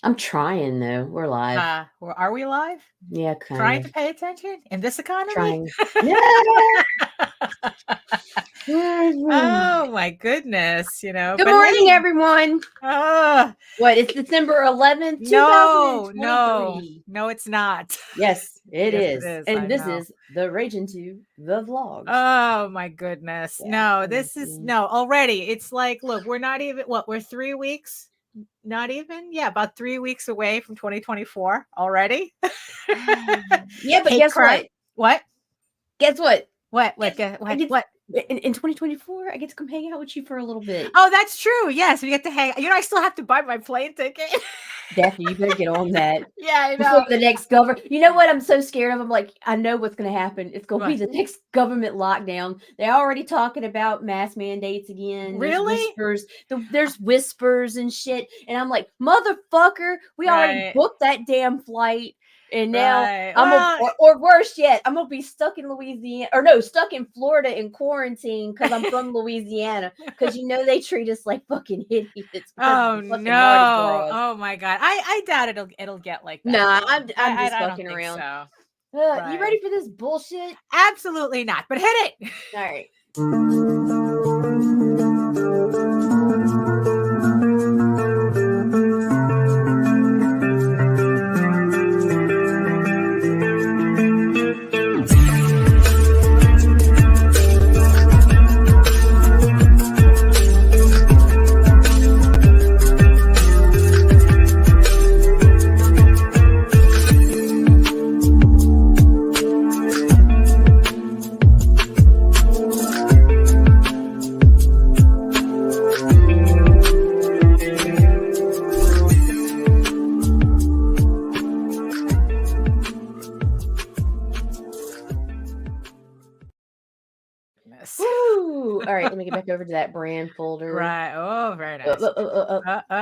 I'm trying though. We're live. Well, are we live? Yeah, kind Trying of. to pay attention in this economy? Trying. Yeah. Oh my goodness, Good but morning, hey, everyone. uh, What? It's December 11th, no, 2023. no, it's not. Yes, it Yes, it is. is. I And this know. is the Rage Into the Vlogs. Oh my goodness. Yeah. No, this is no already. It's like, look, we're not even we're 3 weeks, not even, yeah, about 3 weeks away from 2024 already. Yeah, but Hate guess crime. what? What? Guess what? What? Guess, I get What? in 2024, I get to come hang out with you for a little bit. Oh, that's true. Yes, we get to hang. I still have to buy my plane ticket. Daphne, you better get on that. Yeah, I Before know. the next government. You know what? I'm so scared of. I'm like, I know what's going to happen. It's going to be What? the next government lockdown. They're already talking about mass mandates again. There's Really? whispers. There's whispers and shit. And I'm like, motherfucker, we already Right. booked that damn flight. And now Right. I'm a, Well, or worse yet, I'm gonna be stuck in Louisiana, or no, stuck in Florida in quarantine because I'm from Louisiana. Because they treat us like fucking idiots because of oh the fucking Mardi no. Gras. Oh my God. I doubt it'll get like that. Nah, Though. I'm just I don't fucking think around. so. You Right. ready for this bullshit? Absolutely not. But hit it. All right. Woo! All right, let me get back over to that brand folder. Right. Oh, very nice.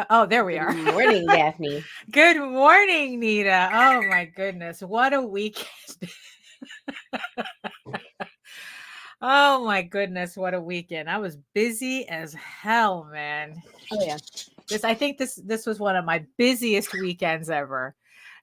Oh, there we are. Good morning, Daphne. Good morning, Nita. Oh my goodness. What a weekend. Oh my goodness, what a weekend. I was busy as hell, man. Oh yeah. I think this was one of my busiest weekends ever.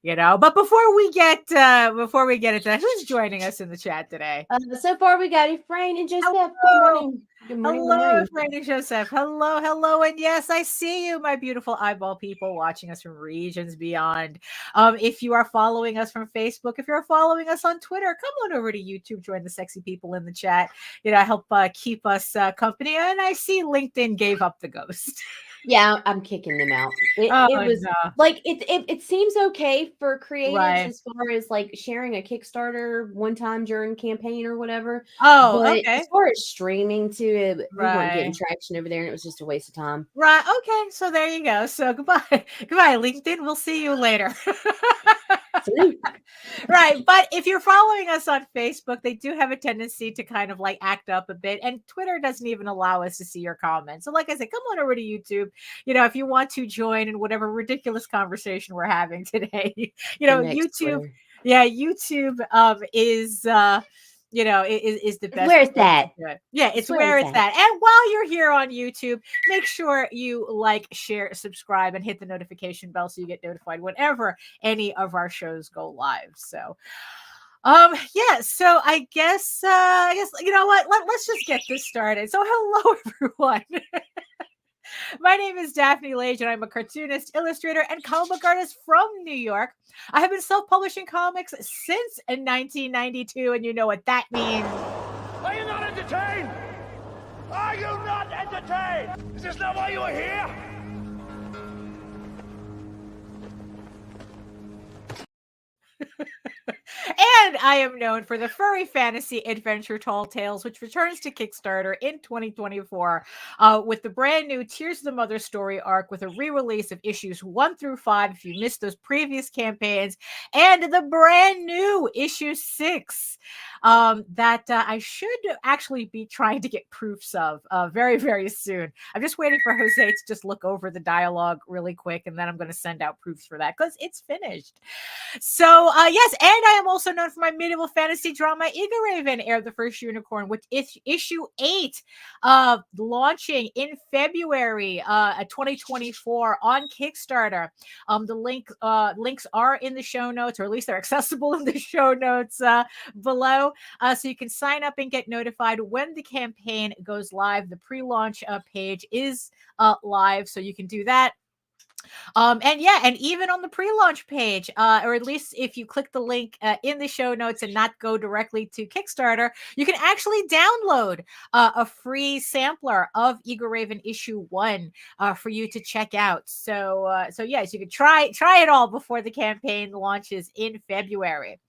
But before we get into that, who's joining us in the chat today? So far we got Efrain and Joseph. Hello. Good morning. Good morning. Good Hello, morning. Frank and Joseph. Hello. And yes, I see you, my beautiful eyeball people watching us from regions beyond. If you are following us from Facebook, if you're following us on Twitter, come on over to YouTube, join the sexy people in the chat. Help keep us company. And I see LinkedIn gave up the ghost. Yeah, I'm kicking them out. It was no. like it seems okay for creatives Right. as far as like sharing a Kickstarter one time during campaign or whatever. Oh, But okay. as far as streaming to it, we weren't getting Right. traction over there, and it was just a waste of time. Right. Okay. So there you go. So goodbye, LinkedIn. We'll see you later. Right. But if you're following us on Facebook, they do have a tendency to kind of like act up a bit. And Twitter doesn't even allow us to see your comments. So, like I said, come on over to YouTube. If you want to join in whatever ridiculous conversation we're having today, YouTube. Twitter. Yeah, YouTube is is the best. Where it's at. Yeah, it's where it's at. And while you're here on YouTube, make sure you like, share, subscribe, and hit the notification bell so you get notified whenever any of our shows go live. So yeah, so I guess you know what, let's just get this started. So hello everyone. My name is Daphne Lage, and I'm a cartoonist, illustrator, and comic book artist from New York. I have been self-publishing comics since 1992, and you know what that means. Are you not entertained? Are you not entertained? Is this not why you are here? And I am known for the furry fantasy adventure Tall Tales, which returns to Kickstarter in 2024 with the brand new Tears of the Mother story arc with a re-release of issues 1 through 5 if you missed those previous campaigns, and the brand new issue 6 that I should actually be trying to get proofs of very, very soon. I'm just waiting for Jose to just look over the dialogue really quick, and then I'm going to send out proofs for that because it's finished. So yes, and I am also known for my medieval fantasy drama Eagle Raven, Heir of the First Unicorn, with issue 8 launching in February 2024 on Kickstarter. The links are in the show notes, or at least they're accessible in the show notes below, so you can sign up and get notified when the campaign goes live. The pre-launch page is live, so you can do that. And even on the pre-launch page, or at least if you click the link in the show notes and not go directly to Kickstarter, you can actually download a free sampler of Eagle Raven issue 1 for you to check out. So yes, you can try it all before the campaign launches in February.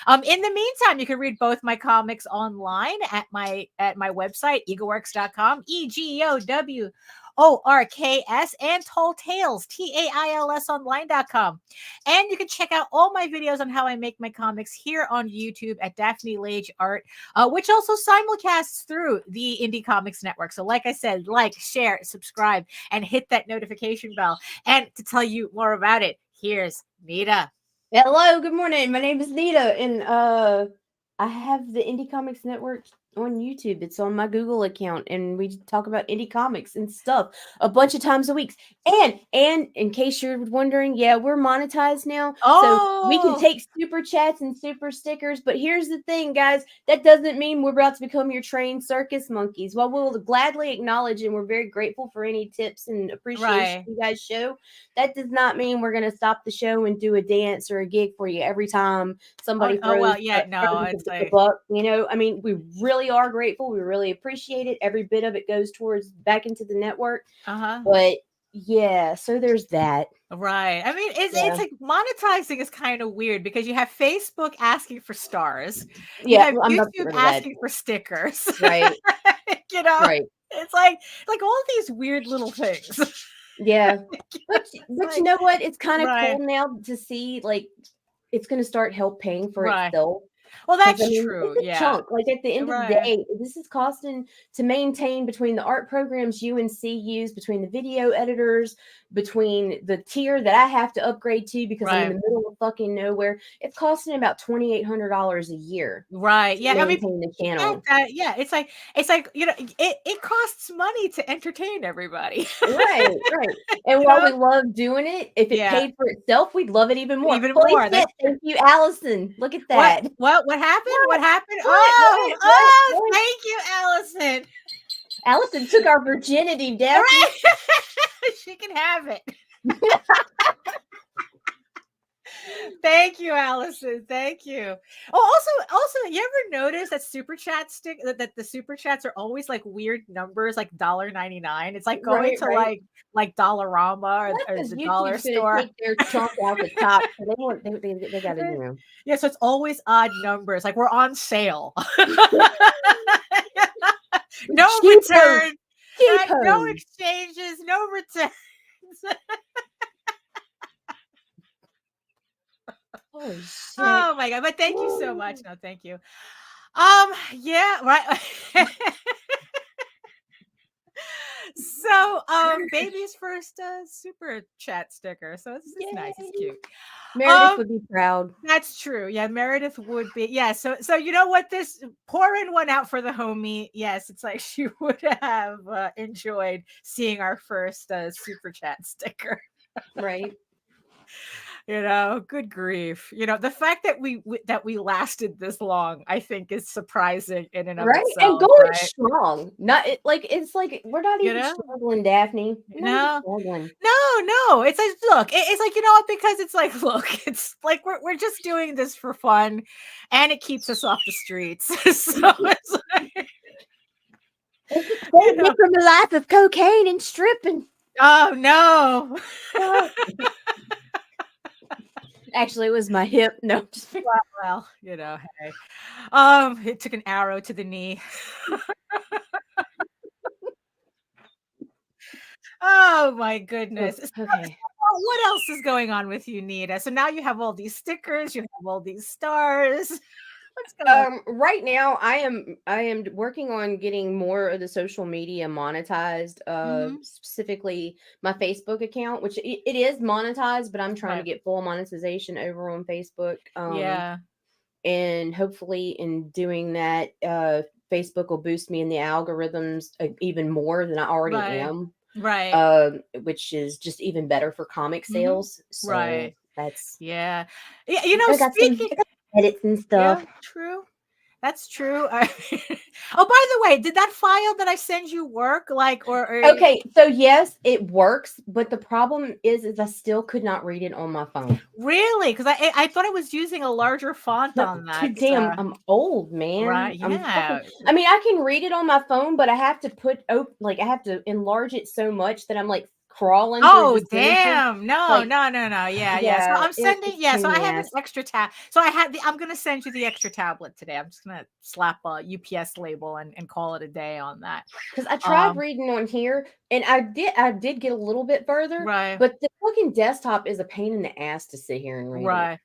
In the meantime, you can read both my comics online at my website, eagleworks.com, EGOWORKS, and Tall Tales, TAILS online.com. And you can check out all my videos on how I make my comics here on YouTube at Daphne Lage Art, which also simulcasts through the Indie Comics Network. So like I said, like, share, subscribe, and hit that notification bell. And to tell you more about it, here's Nita. Hello, good morning. My name is Nita, and I have the Indie Comics Network on YouTube. It's on my Google account, and we talk about indie comics and stuff a bunch of times a week. And in case you're wondering, yeah, we're monetized now. So we can take super chats and super stickers. But here's the thing, guys, that doesn't mean we're about to become your trained circus monkeys. While we'll gladly acknowledge and we're very grateful for any tips and appreciation you guys show, that does not mean we're going to stop the show and do a dance or a gig for you every time somebody throws the buck. You know, I mean, we really are grateful. We really appreciate it. Every bit of it goes towards back into the network. But yeah, so there's that. Right. I mean, it's like monetizing is kind of weird because you have Facebook asking for stars. You have YouTube asking for stickers. Right. You know, it's like all these weird little things. Yeah. But you know what? It's kind of cool now to see, like, it's going to start paying for itself. Well, that's true. It's a chunk. Like, at the end of the day, this is costing to maintain between the art programs UNC use, between the video editors, between the tier that I have to upgrade to because I'm in the middle of fucking nowhere. It's costing about $2,800 a year. Right. Yeah. I mean, the channel. It's like you know, it costs money to entertain everybody. Right. And while we love doing it, if it paid for itself, we'd love it even more. Thank you, Allison. Look at that. What happened? What happened? Thank you, Allison. Allison took our virginity, Daphne. Right. She can have it. Thank you, Allison. Thank you. Oh, also, you ever notice that super chat that the super chats are always like weird numbers, like $1.99? It's like going to like Dollarama or the dollar store. Take their chunk out the top. So they got to, you know. Yeah, so it's always odd numbers. Like we're on sale. No return. No exchanges. No returns. Holy shit. Oh my god! But thank you so much. No, thank you. Yeah, right. So, baby's first super chat sticker. So it's nice. It's cute. Meredith would be proud. That's true. Yeah, Meredith would be. Yeah. So you know what? This pouring one out for the homie. Yes, it's like she would have enjoyed seeing our first super chat sticker. Right. You know, good grief. You know, the fact that we lasted this long, I think, is surprising in and of itself. And going strong. It's like we're not even struggling, Daphne. No. It's like, look, it's like, you know what? Because it's like, look, it's like we're just doing this for fun, and it keeps us off the streets. So it's like, from the life of cocaine and stripping. Oh no. Actually, it was my hip. No, well, you know, hey. It took an arrow to the knee. Oh my goodness. Okay. What else is going on with you, Nita? So now you have all these stickers, you have all these stars. What's going on? Right now I am working on getting more of the social media monetized, specifically my Facebook account, which it is monetized, but I'm trying to get full monetization over on Facebook. and hopefully in doing that, Facebook will boost me in the algorithms even more than I already am, Right. which is just even better for comic Mm-hmm. sales. So Right. that's Yeah. Yeah. I Speaking. got some edits and Yeah. stuff. True. That's true. Oh, by the way, did that file that I send you work? Like, or Okay, so yes, it works, but the problem is I still could not read it on my phone. really? Because I thought I was using a larger font No, on too that. damn, I'm old, man. Right. I'm Yeah. fucking. I mean, I can read it on my phone, but I have to like I have to enlarge it so much that I'm like crawling through Oh, the sentences. damn. No, Like, no, no, no. Yeah, yeah. So yeah, I'm sending, it's yeah. pain So in I the have an ass. extra tab. So I'm going to send you the extra tablet today. I'm just going to slap a UPS label and call it a day on that. Because I tried Um, reading on here, and I did get a little bit further, right, but the fucking desktop is a pain in the ass to sit here and read it. right.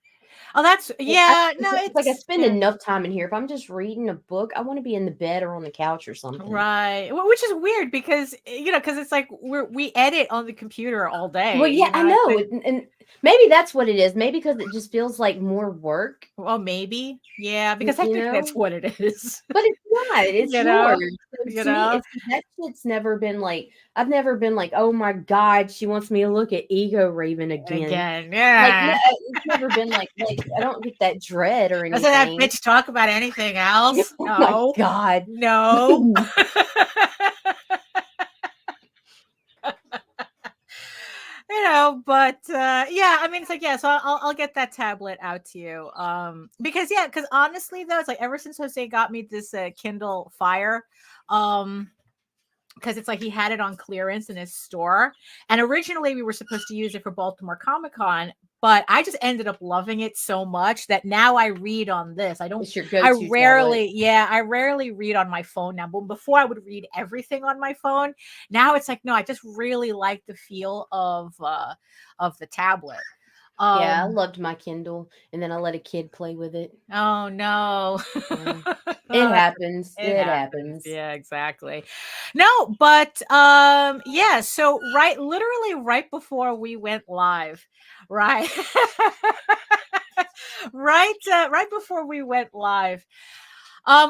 Oh, that's, And I yeah. No, it's like I it's, spend yeah. enough time in here. If I'm just reading a book, I want to be in the bed or on the couch or something. Right. Which is weird because, because it's like we edit on the computer all Well, day, yeah, I It's know, like, and maybe that's what it is. Maybe because it just feels like more work, well, maybe. Yeah, because you technically that's know? what it is. But it's not. It's you know, yours. So you to me, know. it's that shit's never been like I've never been like, "Oh my god, she wants me to look at Ego Raven again." Again, Like, no, yeah. it's never been like I don't get that dread or Doesn't that anything. bitch talk about anything else? Oh my No. god. No. But yeah, I mean, it's like, yeah, so I'll get that tablet out to you. Because honestly though, it's like ever since Jose got me this Kindle Fire, because it's like he had it on clearance in his store, and originally we were supposed to use it for Baltimore Comic-Con, but I just ended up loving it so much that now I read on this. It's your go-to tablet. I rarely read on my phone now. But before I would read everything on my phone. Now it's like, no, I just really like the feel of the tablet. Yeah, I loved my Kindle, and then I let a kid play with it. Oh no. Yeah. It Oh, happens. it It happens. happens. Yeah, exactly. No, but yeah, so literally right before we went live, right? Right before we went live.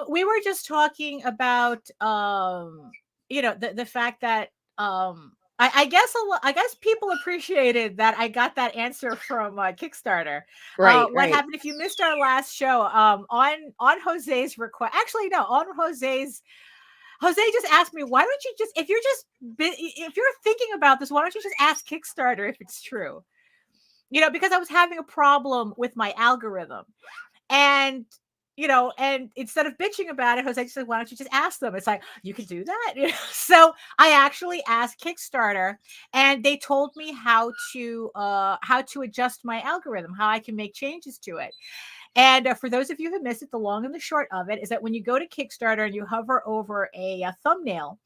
We were just talking about the fact that I guess people appreciated that I got that answer from Kickstarter. Right, What right. happened if you missed our last show? On Jose's request, actually no, on Jose just asked me, why don't you just, if you're thinking about this, why don't you just ask Kickstarter if it's true? Because I was having a problem with my algorithm, and and instead of bitching about it, Jose just said, why don't you just ask them? It's like, you can do that. So I actually asked Kickstarter, and they told me how to adjust my algorithm, how I can make changes to it. And for those of you who missed it, the long and the short of it is that when you go to Kickstarter and you hover over a thumbnail,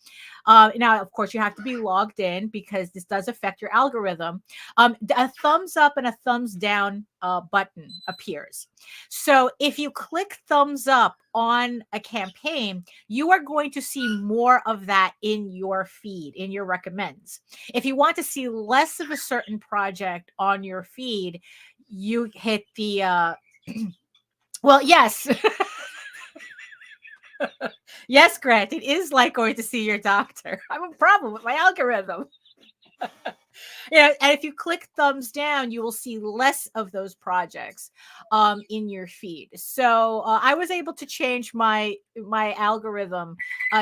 now, of course, you have to be logged in because this does affect your algorithm. A thumbs up and a thumbs down button appears. So if you click thumbs up on a campaign, you are going to see more of that in your feed, in your recommends. If you want to see less of a certain project on your feed, you hit the well, yes. Yes, Grant, it is like going to see your doctor. I have a problem with my algorithm. And if you click thumbs down, you will see less of those projects in your feed. So I was able to change my algorithm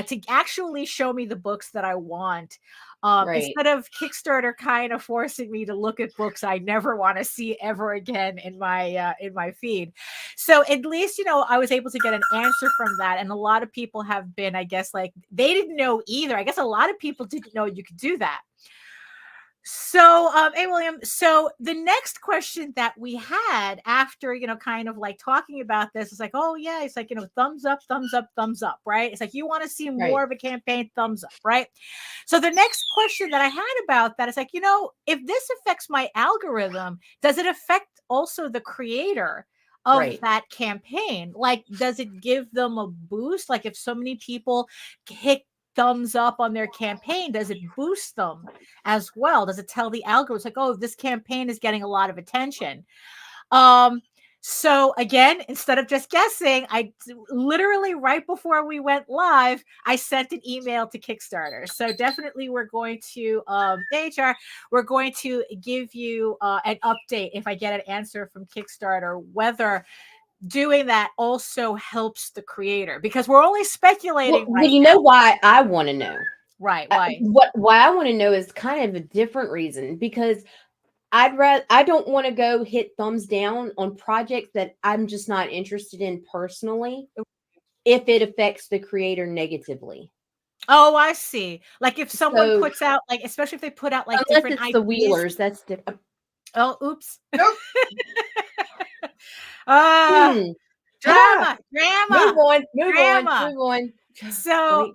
to actually show me the books that I want. Right. Instead of Kickstarter kind of forcing me to look at books I never want to see ever again in my feed. So at least, I was able to get an answer from that. And a lot of people have been, I guess, like, they didn't know either. I guess a lot of people didn't know you could do that. So, hey, William, so the next question that we had after, kind of like talking about this is like, oh, yeah, it's like, thumbs up, thumbs up, thumbs up, right? It's like, you want to see more of a campaign, thumbs up, right? So the next question that I had about that is like, if this affects my algorithm, does it affect also the creator of that campaign? Like, does it give them a boost? Like, if so many people hit thumbs up on their campaign, does it boost them as well? Does it tell the algorithm like, oh, this campaign is getting a lot of attention? So again, instead of just guessing, I literally right before we went live, I sent an email to Kickstarter. So definitely we're going to HR, we're going to give you an update if I get an answer from Kickstarter, whether doing that also helps the creator, because we're only speculating Well, you know why I want to know. Right. Why? Why I want to know is kind of a different reason, because I don't want to go hit thumbs down on projects that I'm just not interested in personally if it affects the creator negatively. Oh, I see. Like if someone puts out, like, especially if they put out like unless different it's IPs. the Wheelers, that's different. Oh, oops. Nope. Drama. Move on. So,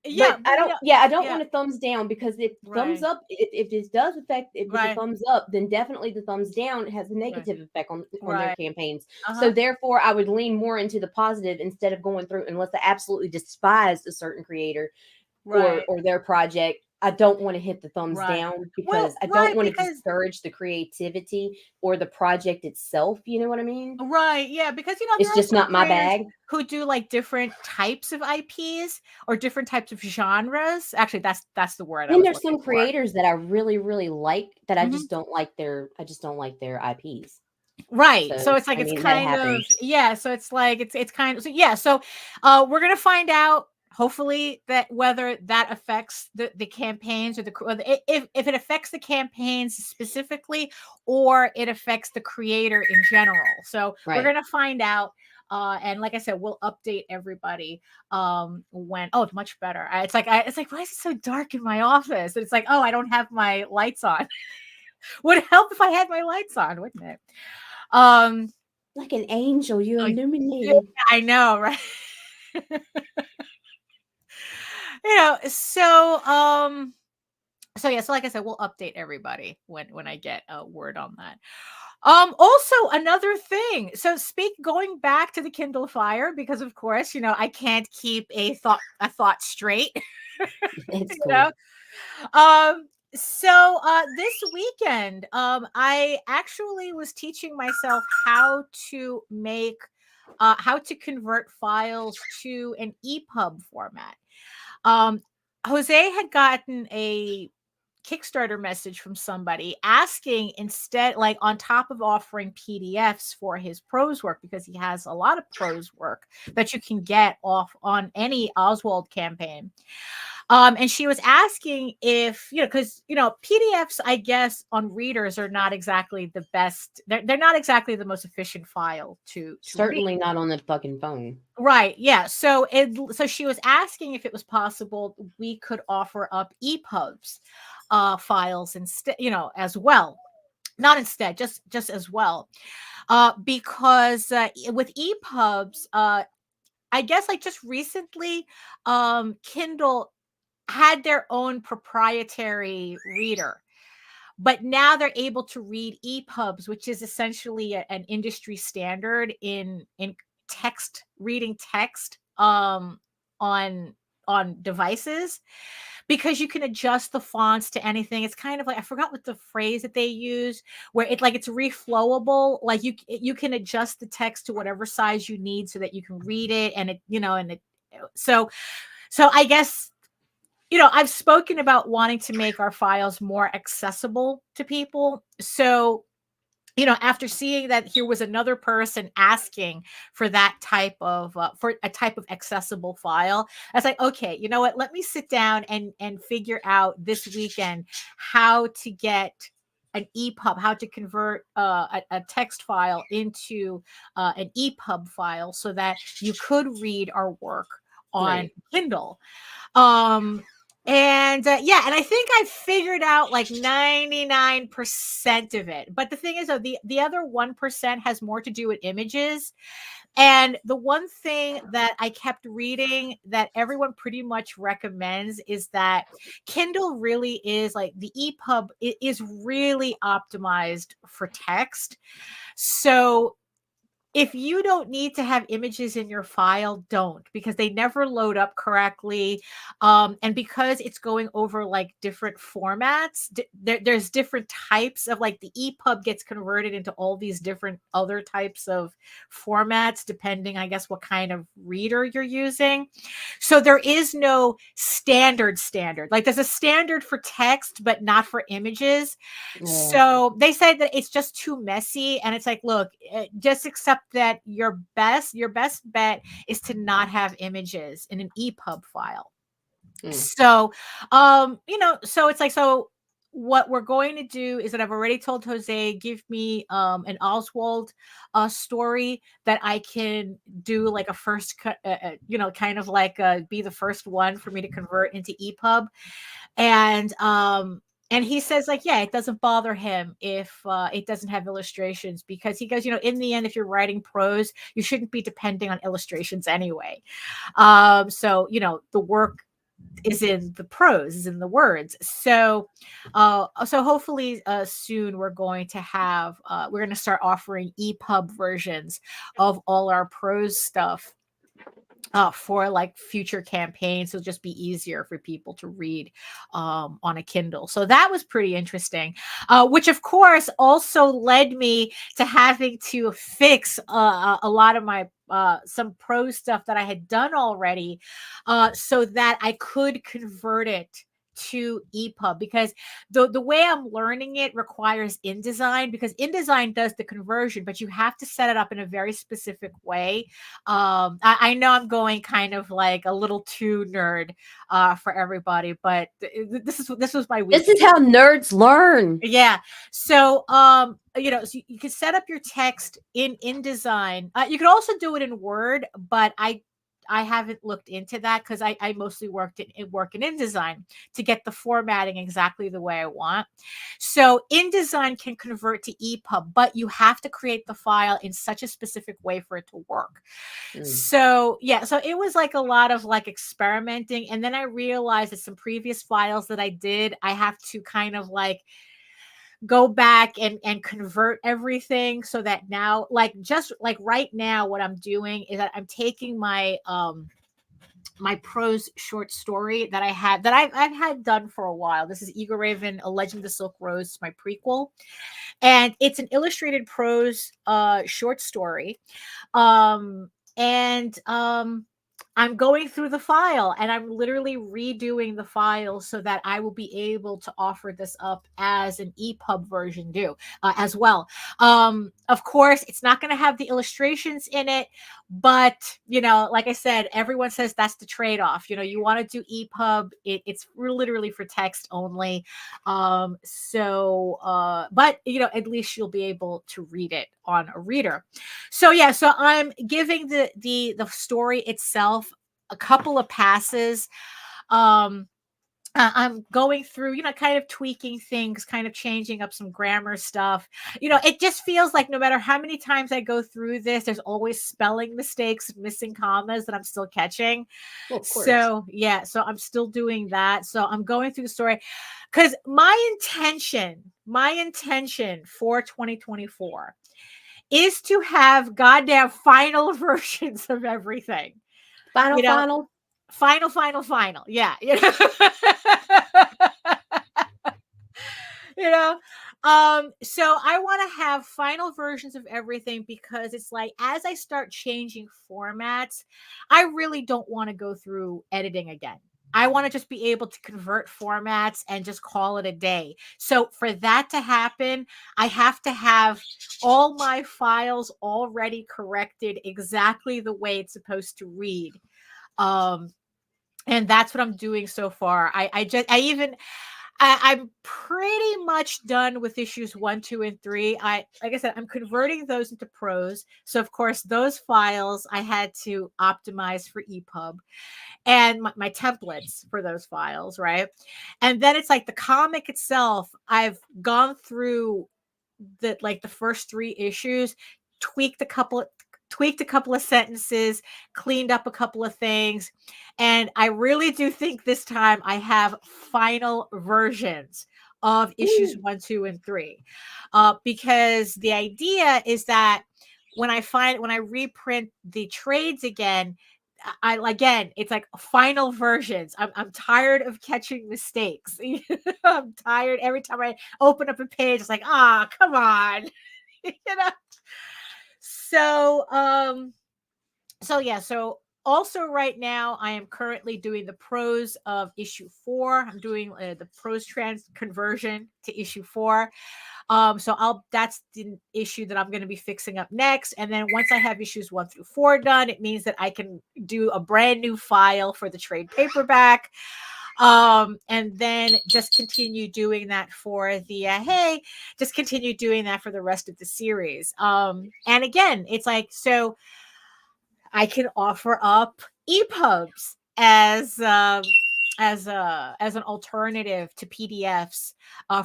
yeah, but I don't yeah. want a thumbs down, because if thumbs Right. up, if this does affect, if it's a Right. thumbs up, then definitely the thumbs down has a negative effect on their Right. campaigns. Uh-huh. So therefore, I would lean more into the positive instead of going through, unless I absolutely despise a certain creator Right. or their project. I don't want to hit the thumbs Right. down, because Well, I don't right, want to because- discourage the creativity or the project itself. You know what I mean? Right. Yeah. Because, you know, It's there are just some not my creators bag. who do like different types of IPs or different types of genres. Actually, that's the word. Then there's some creators that I really, really like that I Mhm. just don't like their IPs. Right. So it's like, I it's mean, that kind of, happens. yeah. So it's like, it's kind of, so yeah. So we're going to find out, hopefully, that whether that affects the campaigns or if it affects the campaigns specifically, or it affects the creator in general. So we're Right. going to find out. And like I said, we'll update everybody when, it's much better. It's like, why is it so dark in my office? And it's like, I don't have my lights on. Would help if I had my lights on, wouldn't it? Like an angel, you Yeah, illuminated. I know, right? You know, so yeah, so like I said, we'll update everybody when I get a word on that. Also another thing. So going back to the Kindle Fire, because of course, you know, I can't keep a thought straight. It's You cool. know? So this weekend, I actually was teaching myself how to convert files to an EPUB format. Jose had gotten a Kickstarter message from somebody asking, instead, like on top of offering PDFs for his prose work, because he has a lot of prose work that you can get off on any Oswald campaign. And she was asking if, you know, because, you know, PDFs, I guess, on readers are not exactly the best. They're not exactly the most efficient file to Certainly read. not on the fucking phone. Right. Yeah. So she was asking if it was possible we could offer up EPUBs files instead, you know, as well. Not instead, just as well. Because with EPUBs, I guess like just recently, Kindle had their own proprietary reader, but now they're able to read EPUBs, which is essentially an industry standard in text, reading text on devices, because you can adjust the fonts to anything. It's kind of like, I forgot what the phrase that they use, where it's reflowable. Like you can adjust the text to whatever size you need so that you can read it, and it, you know, and it, so I guess, you know, I've spoken about wanting to make our files more accessible to people. So, you know, after seeing that here was another person asking for that type of for a type of accessible file, I was like, okay, you know what? Let me sit down and figure out this weekend how to get an EPUB, how to convert a text file into an EPUB file so that you could read our work on Kindle. And yeah, and I think I figured out like 99% of it. But the thing is, though, the other 1% has more to do with images. And the one thing that I kept reading that everyone pretty much recommends is that Kindle really is like, the EPUB is really optimized for text. So if you don't need to have images in your file, don't, because they never load up correctly. And because it's going over like different formats, there's different types of, like, the EPUB gets converted into all these different other types of formats, depending, I guess, what kind of reader you're using. So there is no standard. Like, there's a standard for text, but not for images. So they say that it's just too messy. And it's like, look, just accept that your best bet is to not have images in an EPUB file. So, so it's like, so what we're going to do is that I've already told Jose, give me an Oswald story that I can do like a first cut, kind of like be the first one for me to convert into EPUB. And he says, like, yeah, it doesn't bother him if it doesn't have illustrations, because he goes, in the end, if you're writing prose, you shouldn't be depending on illustrations anyway. So, the work is in the prose, is in the words. So hopefully soon we're going to have, we're going to start offering EPUB versions of all our prose stuff. For like future campaigns, it'll just be easier for people to read on a Kindle. So that was pretty interesting, which of course also led me to having to fix a lot of my some prose stuff that I had done already, so that I could convert it to EPUB, because the way I'm learning it requires InDesign, because InDesign does the conversion, but you have to set it up in a very specific way. I know I'm going kind of like a little too nerd for everybody, but this was my week. This is how nerds learn. Yeah. So so you can set up your text in InDesign. You could also do it in Word, but I haven't looked into that, because I mostly work in InDesign to get the formatting exactly the way I want. So InDesign can convert to EPUB, but you have to create the file in such a specific way for it to work. So so it was like a lot of like experimenting. And then I realized that some previous files that I did, I have to kind of like go back and convert everything, so that now, like, just like right now, what I'm doing is that I'm taking my my prose short story that I've had done for a while. This is Eagle Raven, A Legend of the Silk Rose, my prequel, and it's an illustrated prose short story, I'm going through the file, and I'm literally redoing the file so that I will be able to offer this up as an EPUB version as well. Of course, it's not going to have the illustrations in it, but, like I said, everyone says that's the trade-off. You want to do EPUB, it's literally for text only. But, at least you'll be able to read it on a reader. So I'm giving the story itself a couple of passes. I'm going through, kind of tweaking things, kind of changing up some grammar stuff. It just feels like no matter how many times I go through this, there's always spelling mistakes, missing commas that I'm still catching. Well, of course. So I'm still doing that. So I'm going through the story, because my intention for 2024 is to have goddamn final versions of everything. Final. Yeah. So I want to have final versions of everything, because it's like, as I start changing formats, I really don't want to go through editing again. I want to just be able to convert formats and just call it a day. So for that to happen, I have to have all my files already corrected exactly the way it's supposed to read. And that's what I'm doing so far. I'm pretty much done with issues 1, 2, and 3. Like I said, I'm converting those into prose. So of course, those files I had to optimize for EPUB, and my templates for those files, right? And then it's like the comic itself, I've gone through the first 3 issues, tweaked a couple of sentences, cleaned up a couple of things. And I really do think this time I have final versions of issues 1, 2, and 3. Because the idea is that when I reprint the trades again, it's like final versions. I'm tired of catching mistakes. I'm tired every time I open up a page. It's like, come on, So also right now I am currently doing the prose of issue 4. I'm doing the prose conversion to issue 4. That's the issue that I'm going to be fixing up next. And then once I have issues 1 through 4 done, it means that I can do a brand new file for the trade paperback. And then just continue doing that for the, just continue doing that for the rest of the series. And again, it's like, so I can offer up EPUBs as an alternative to PDFs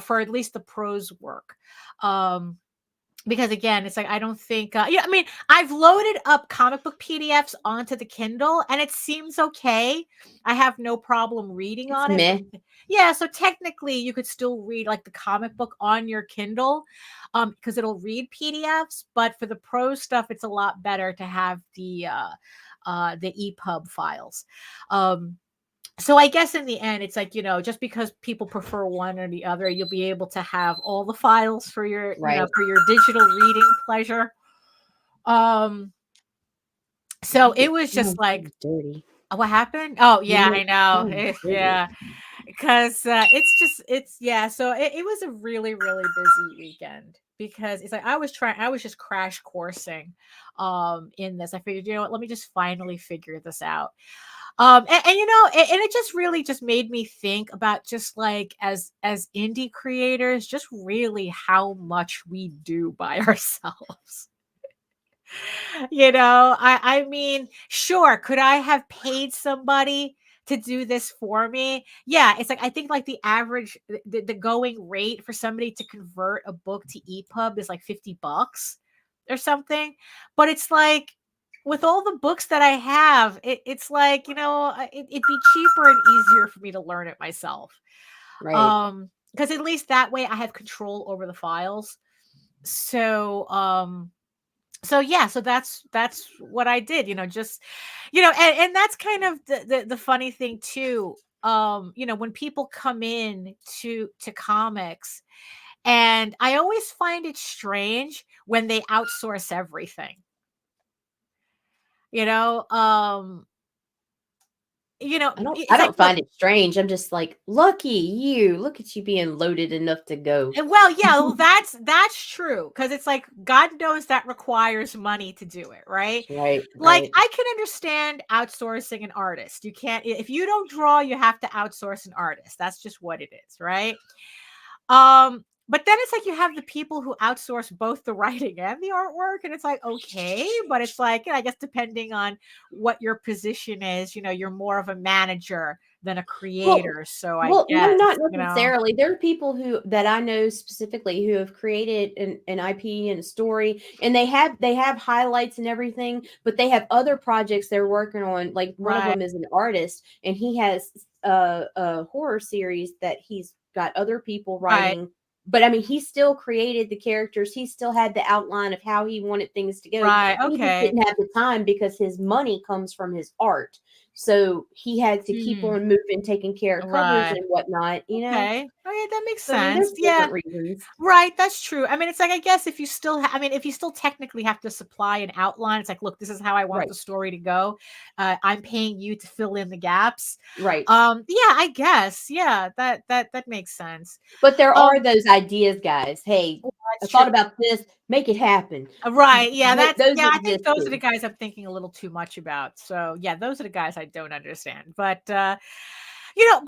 for at least the prose work. Because again, it's like, I don't think, I've loaded up comic book PDFs onto the Kindle and it seems okay. I have no problem reading on it. Yeah, so technically you could still read like the comic book on your Kindle because it'll read PDFs, but for the prose stuff, it's a lot better to have the EPUB files. So I guess in the end, it's like, just because people prefer one or the other, you'll be able to have all the files for your, for your digital reading pleasure. So it was just like, dirty. What happened? Oh yeah, I know. Yeah. Because so it was a really, really busy weekend because it's like, I was just crash coursing in this. I figured, let me just finally figure this out. And it just really just made me think about just like as indie creators, just really how much we do by ourselves. I mean, sure, could I have paid somebody to do this for me? Yeah, it's like, I think like the average, the going rate for somebody to convert a book to EPUB is like $50 or something. But it's like, with all the books that I have, it's like, it'd be cheaper and easier for me to learn it myself. Right. Because at least that way I have control over the files. So that's what I did, and that's kind of the funny thing too. When people come in to comics, and I always find it strange when they outsource everything. I don't find it strange. I'm just like, lucky you. Look at you being loaded enough to go. Well, yeah, well, that's true. Because it's like, God knows that requires money to do it, right? Right. Like, I can understand outsourcing an artist. You can't, if you don't draw, you have to outsource an artist. That's just what it is, right? But then it's like, you have the people who outsource both the writing and the artwork, and it's like, okay, but it's like, I guess depending on what your position is, you're more of a manager than a creator. No, not necessarily. There are people that I know specifically who have created an IP and a story, and they have highlights and everything, but they have other projects they're working on. Like one of them is an artist, and he has a horror series that he's got other people writing. Right. But I mean, he still created the characters. He still had the outline of how he wanted things to go. Right. Okay. He just didn't have the time because his money comes from his art. So he had to keep on moving, taking care of covers and whatnot, Okay. Oh yeah, that makes sense. Reasons. Right. That's true. I mean, it's like, I guess if you still, if you still technically have to supply an outline, it's like, look, this is how I want the story to go. I'm paying you to fill in the gaps. Right. Yeah, I guess. Yeah, that makes sense. But there are those ideas, guys. Hey, I thought about this. Make it happen. Right. Yeah. I think those are the guys I'm thinking a little too much about. So yeah, those are the guys I don't understand. But but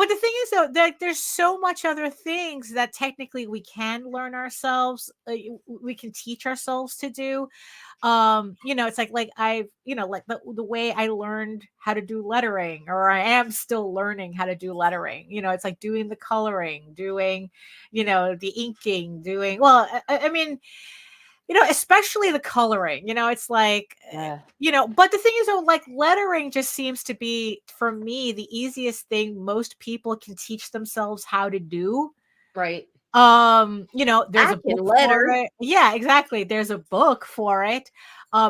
the thing is though, that there's so much other things that technically we can learn ourselves. We can teach ourselves to do. It's like I've, like the way I learned how to do lettering, or I am still learning how to do lettering. It's like doing the coloring, doing, the inking, doing, well, I mean, especially the coloring, it's like, but the thing is though, like lettering just seems to be, for me, the easiest thing most people can teach themselves how to do. Right. There's a book for it. Yeah, exactly. There's a book for it.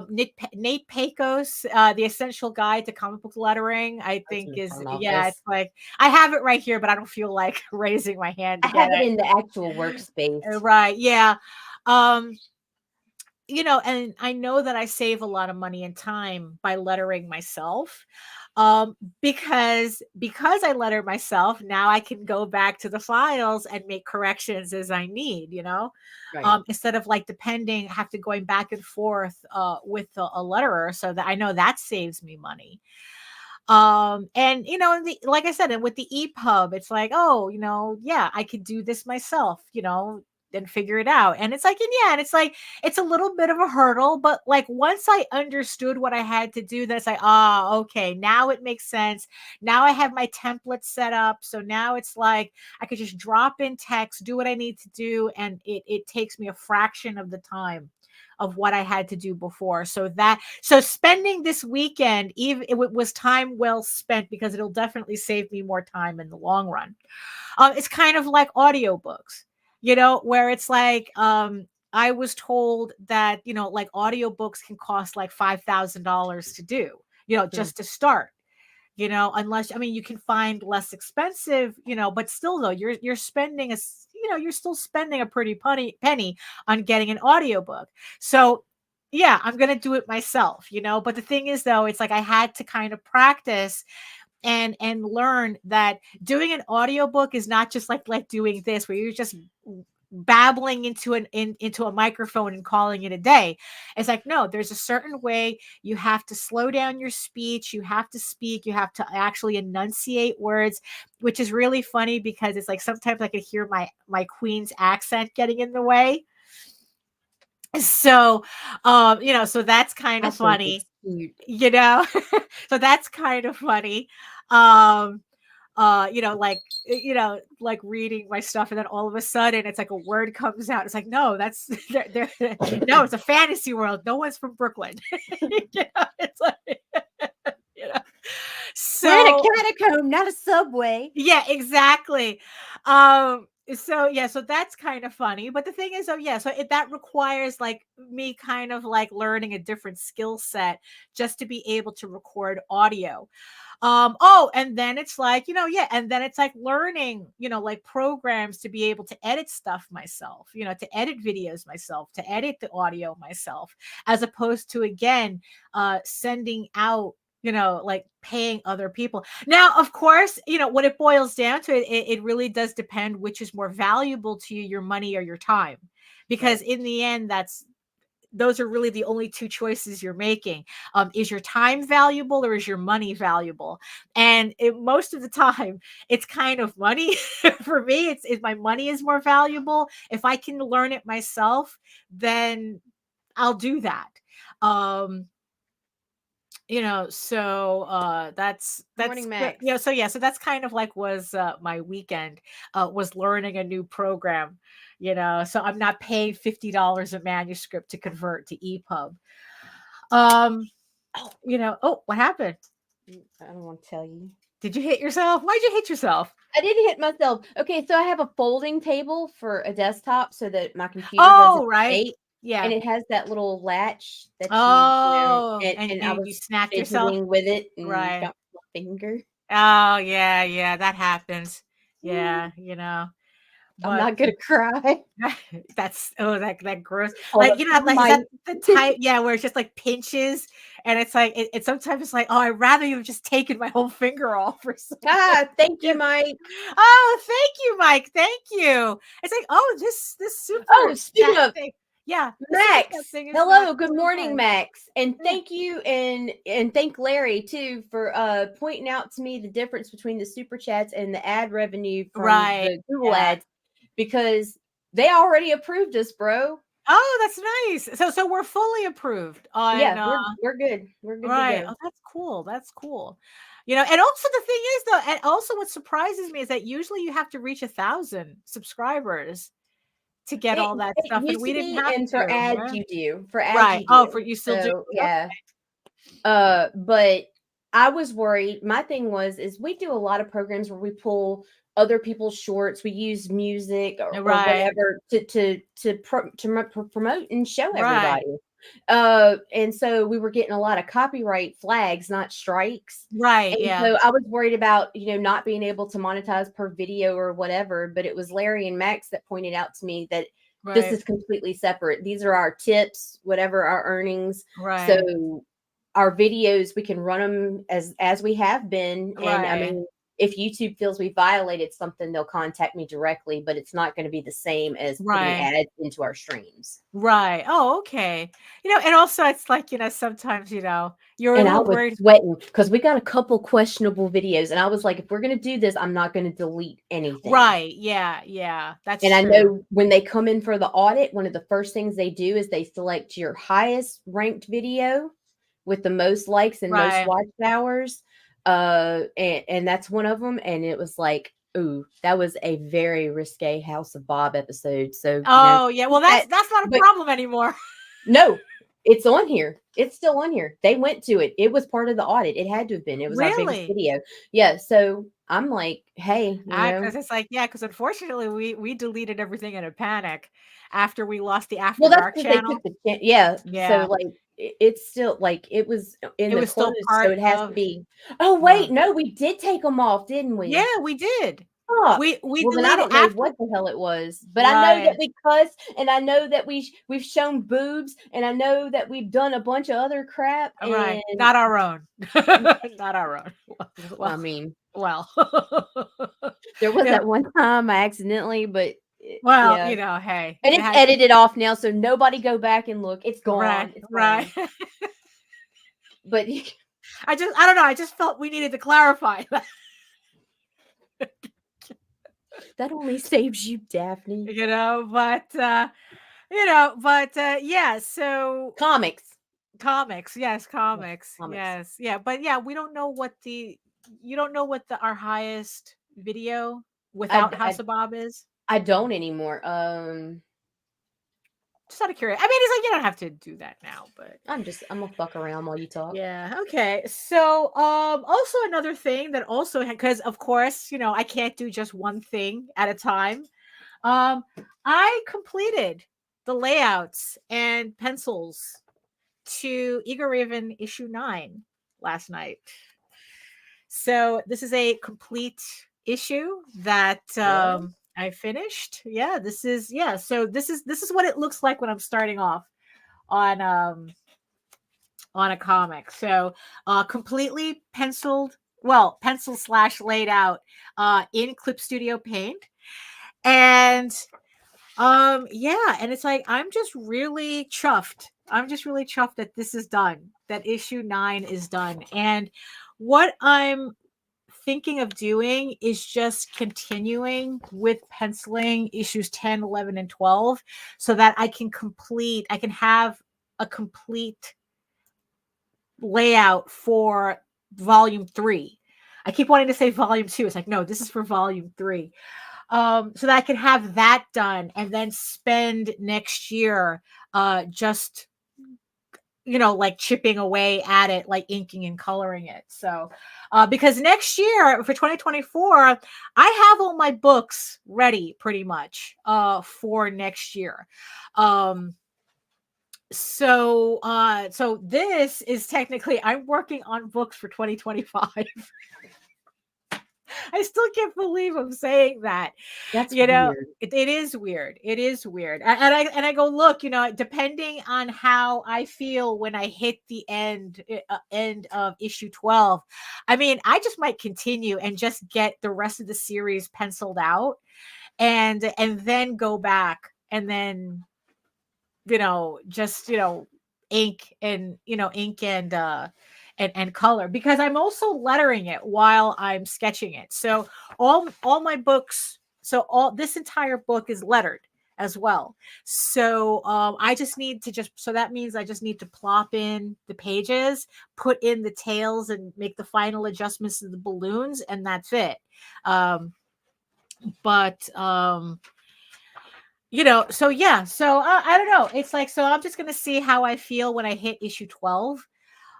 Nate Pecos, The Essential Guide to Comic Book Lettering, I think is, it's like, I have it right here, but I don't feel like raising my hand to I get have it it. in the actual workspace. Right. Yeah. You know, and I know that I save a lot of money and time by lettering myself. Because I letter myself, now I can go back to the files and make corrections as I need, you know, Right. instead of like have to going back and forth with a letterer, so that I know that saves me money. And you know, like I said, and with the EPUB, it's like, oh, you know, yeah, I could do this myself, you know, and figure it out. And it's like, and yeah, and it's like, it's a little bit of a hurdle, but like once I understood what I had to do, then it's like, okay, now it makes sense. Now I have my template set up. So now it's like I could just drop in text, do what I need to do, and it takes me a fraction of the time of what I had to do before. So spending this weekend, even it was time well spent, because it'll definitely save me more time in the long run. It's kind of like audiobooks, you know, where it's like, I was told that, you know, like audiobooks can cost like $5,000 to do, you know, just to start. You know, unless, I mean, you can find less expensive, you know, but still though, you're spending you're still spending a pretty penny on getting an audiobook. So yeah, I'm going to do it myself, you know, but the thing is though, it's like I had to kind of practice and learn that doing an audiobook is not just like doing this, where you're just babbling into into a microphone and calling it a day. It's like, no, there's a certain way you have to slow down your speech, you have to speak, you have to actually enunciate words, which is really funny because it's like sometimes I could hear my Queen's accent getting in the way. So you know, so that's kind of funny, you know. So that's kind of funny. You know, like reading my stuff, and then all of a sudden it's like a word comes out. It's like, no, that's no, it's a fantasy world. No one's from Brooklyn. You know, it's like, you know. So we're in a catacomb, not a subway. Yeah, exactly. So yeah, so that's kind of funny. But the thing is, that requires like me kind of like learning a different skill set just to be able to record audio. And then it's like, you know, and then it's like learning, you know, like programs to be able to edit stuff myself, you know, to edit videos myself, to edit the audio myself, as opposed to, again, sending out, you know, like paying other people. Now, of course, you know, what it boils down to, it really does depend which is more valuable to you, your money or your time, because in the end, those are really the only two choices you're making. Is your time valuable or is your money valuable? And most of the time, it's kind of money. For me, it's my money is more valuable. If I can learn it myself, then I'll do that. You know, so that's Morning, Max. you know, so that's kind of like was my weekend, was learning a new program, you know, so I'm not paying $50 a manuscript to convert to EPUB. You know, what happened? I don't want to tell you. Did you hit yourself? Why'd you hit yourself? I didn't hit myself. Okay, so I have a folding table for a desktop so that my computer doesn't right. Yeah. And it has that little latch that and I you was snapped yourself with it and right. got my finger. Oh yeah, that happens. Yeah, you know. I'm not gonna cry. That's that gross. Hold Like, you know, like my... is that the type, where it's just like pinches, and it's like it sometimes it's like, oh, I'd rather you have just taken my whole finger off or something. Thank you, Mike. Oh, thank you, Mike. Thank you. It's like, oh, this super speaking of thing. Yeah, Max. Hello, good morning, Max. And thank you and thank Larry too for pointing out to me the difference between the super chats and the ad revenue from the Google ads, because they already approved us, bro. Oh, that's nice. So we're fully approved. We're good. We're good right. to go. Oh, that's cool. That's cool. You know, and also the thing is though, and also what surprises me is that usually you have to reach 1,000 subsubscribers to get all that stuff, and we didn't have and to. For ads, you do. For ads, right. you do. For you still do. Yeah. Okay. But I was worried. My thing is we do a lot of programs where we pull other people's shorts. We use music or Right. whatever to promote and show Right. everybody. And so we were getting a lot of copyright flags, not strikes. Right. And Yeah. so I was worried about, not being able to monetize per video or whatever. But it was Larry and Max that pointed out to me that this Right. is completely separate. These are our tips, whatever our earnings. Right. So our videos, we can run them as we have been. And I Right. mean, if YouTube feels we violated something, they'll contact me directly, but it's not going to be the same as putting Right. ads into our streams. Right. Oh, okay. And also it's like, sometimes, you're a And I little was worried. sweating because we got a couple questionable videos. And I was like, if we're going to do this, I'm not going to delete anything. Right. Yeah. Yeah. That's And I true. know when they come in for the audit, one of the first things they do is they select your highest ranked video with the most likes and most Right. watch hours. And that's one of them. And it was like, ooh, that was a very risque House of Bob episode. So, Oh, yeah. Well, that's not a but problem anymore. no, it's on here. It's still on here. They went to it. It was part of the audit. It had to have been. It was our biggest Really? video. Yeah. So I'm like, hey, Because it's like, yeah, because unfortunately we deleted everything in a panic after we lost the After well, that's Dark because they channel. took the yeah. Yeah. So like it's still like it was in It the was still closed, part so it has to of. be. Oh wait, no, we did take them off, didn't we? Yeah, we did. Fuck. We Well, then I deleted don't know after. what the hell it was, but I know that Right. we cussed, and I know that we've shown boobs, and I know that we've done a bunch of other crap. Right. And Not our own. Not our own. I mean, Well. there was Yeah. that one time I accidentally, but Well, yeah. hey. And it it's had- edited off now, so nobody go back and look. It's gone. Right. It's Right. gone. But I don't know. I just felt we needed to clarify that. that only saves you, Daphne. But yeah, so Comics. yes, comics. Comics. Yes. Yeah, but yeah, we don't know what our highest video without House of Bob is. I don't anymore. Just out of curiosity. I mean, it's like you don't have to do that now, but I'm gonna fuck around while you talk. yeah. Okay. So, also another thing that also because of course, I can't do just one thing at a time. I completed the layouts and pencils to Eager Raven issue 9 last night. So this is a complete issue that I finished. Yeah, this is so this is what it looks like when I'm starting off on a comic. So completely pencil / laid out in Clip Studio Paint. And and it's like I'm just really chuffed that this is done, that issue 9 is done. And what I'm thinking of doing is just continuing with penciling issues 10, 11, and 12 so that I can have a complete layout for volume 3. I keep wanting to say volume 2. It's like, no, this is for volume 3. So that I can have that done and then spend next year just like chipping away at it, like inking and coloring it. So because next year for 2024, I have all my books ready pretty much for next year. So this is technically I'm working on books for 2025. I still can't believe I'm saying that. That's weird. It is weird. It is weird. And I go, look, depending on how I feel when I hit the end of issue 12, I mean, I just might continue and just get the rest of the series penciled out and then go back and then just ink and color, because I'm also lettering it while I'm sketching it. So all my books, so all this entire book is lettered as well. So I just need to so that means I just need to plop in the pages, put in the tails, and make the final adjustments to the balloons, and that's it. So yeah, so I don't know. It's like, so I'm just going to see how I feel when I hit issue 12.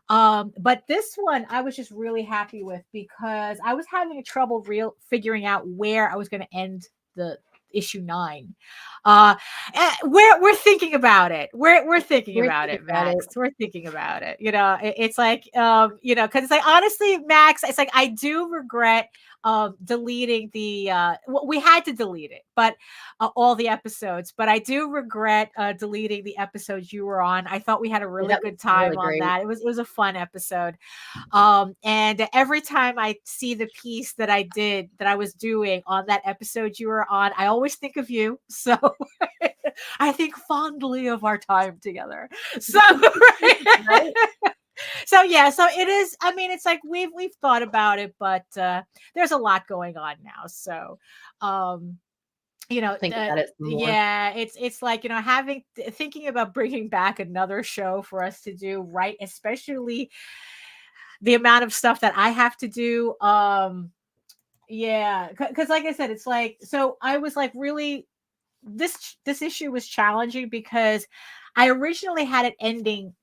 But this one I was just really happy with because I was having trouble figuring out where I was going to end the issue 9. We're thinking about it. We're thinking about it, Max. We're thinking about it. It's like because it's like, honestly, Max, it's like I do regret deleting the we had to delete it, but all the episodes, but I do regret deleting the episodes you were on. I thought we had a really good time on that. It was a fun episode. And every time I see the piece that I was doing on that episode you were on, I always think of you. So I think fondly of our time together. So right? So it is. I mean, it's like we've thought about it, but there's a lot going on now. So think about it some more. Yeah, it's like, thinking about bringing back another show for us to do, right? Especially the amount of stuff that I have to do. Yeah, because like I said, it's like, so I was like, really, this issue was challenging because I originally had it ending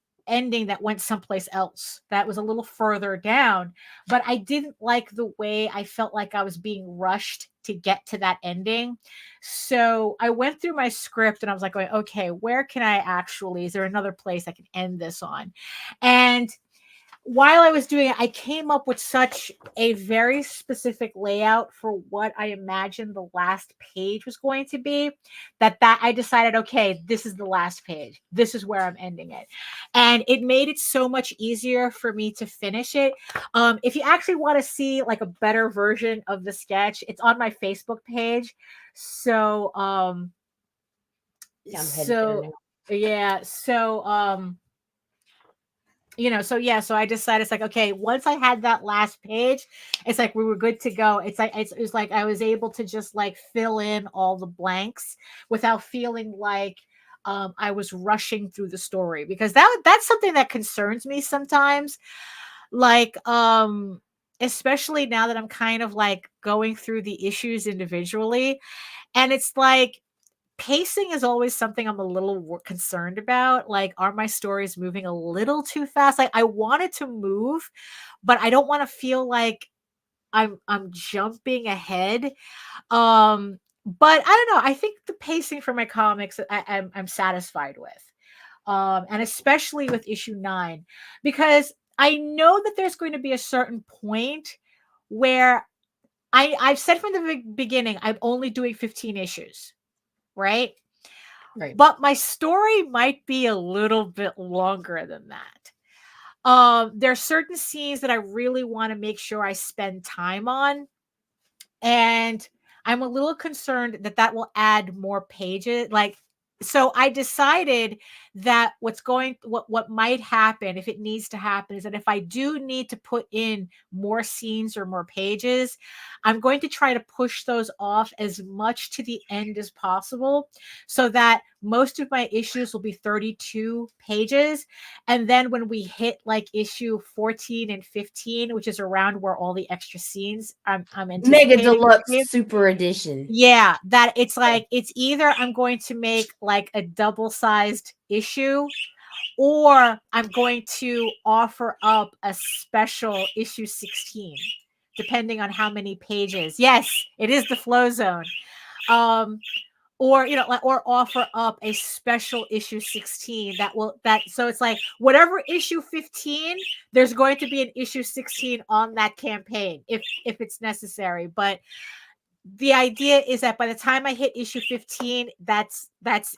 that went someplace else that was a little further down, but I didn't like the way I felt like I was being rushed to get to that ending. So I went through my script and I was like, going, okay, where can I is there another place I can end this on? And while I was doing it, I came up with such a very specific layout for what I imagined the last page was going to be that I decided, okay, this is the last page. This is where I'm ending it. And it made it so much easier for me to finish it. If you actually want to see like a better version of the sketch, it's on my Facebook page. So, so I decided, it's like, okay, once I had that last page, it's like we were good to go. It's like it was like I was able to just like fill in all the blanks without feeling like I was rushing through the story, because that's something that concerns me sometimes. Like especially now that I'm kind of like going through the issues individually, and it's like pacing is always something I'm a little concerned about. Like, are my stories moving a little too fast? Like, I want it to move, but I don't want to feel like I'm jumping ahead. But I don't know. I think the pacing for my comics, I'm satisfied with, and especially with issue 9, because I know that there's going to be a certain point where I've said from the beginning I'm only doing 15 issues. Right. But my story might be a little bit longer than that. There are certain scenes that I really want to make sure I spend time on. And I'm a little concerned that will add more pages. So I decided that what might happen, if it needs to happen, is that if I do need to put in more scenes or more pages, I'm going to try to push those off as much to the end as possible, so that most of my issues will be 32 pages. And then when we hit like issue 14 and 15, which is around where all the extra scenes I'm Mega Deluxe Super Edition. Yeah, that it's like, it's either I'm going to make like a double-sized issue, or I'm going to offer up a special issue 16, depending on how many pages. Yes, it is the flow zone. Or or offer up a special issue 16 so it's like whatever issue 15, there's going to be an issue 16 on that campaign if it's necessary. But the idea is that by the time I hit issue 15, that's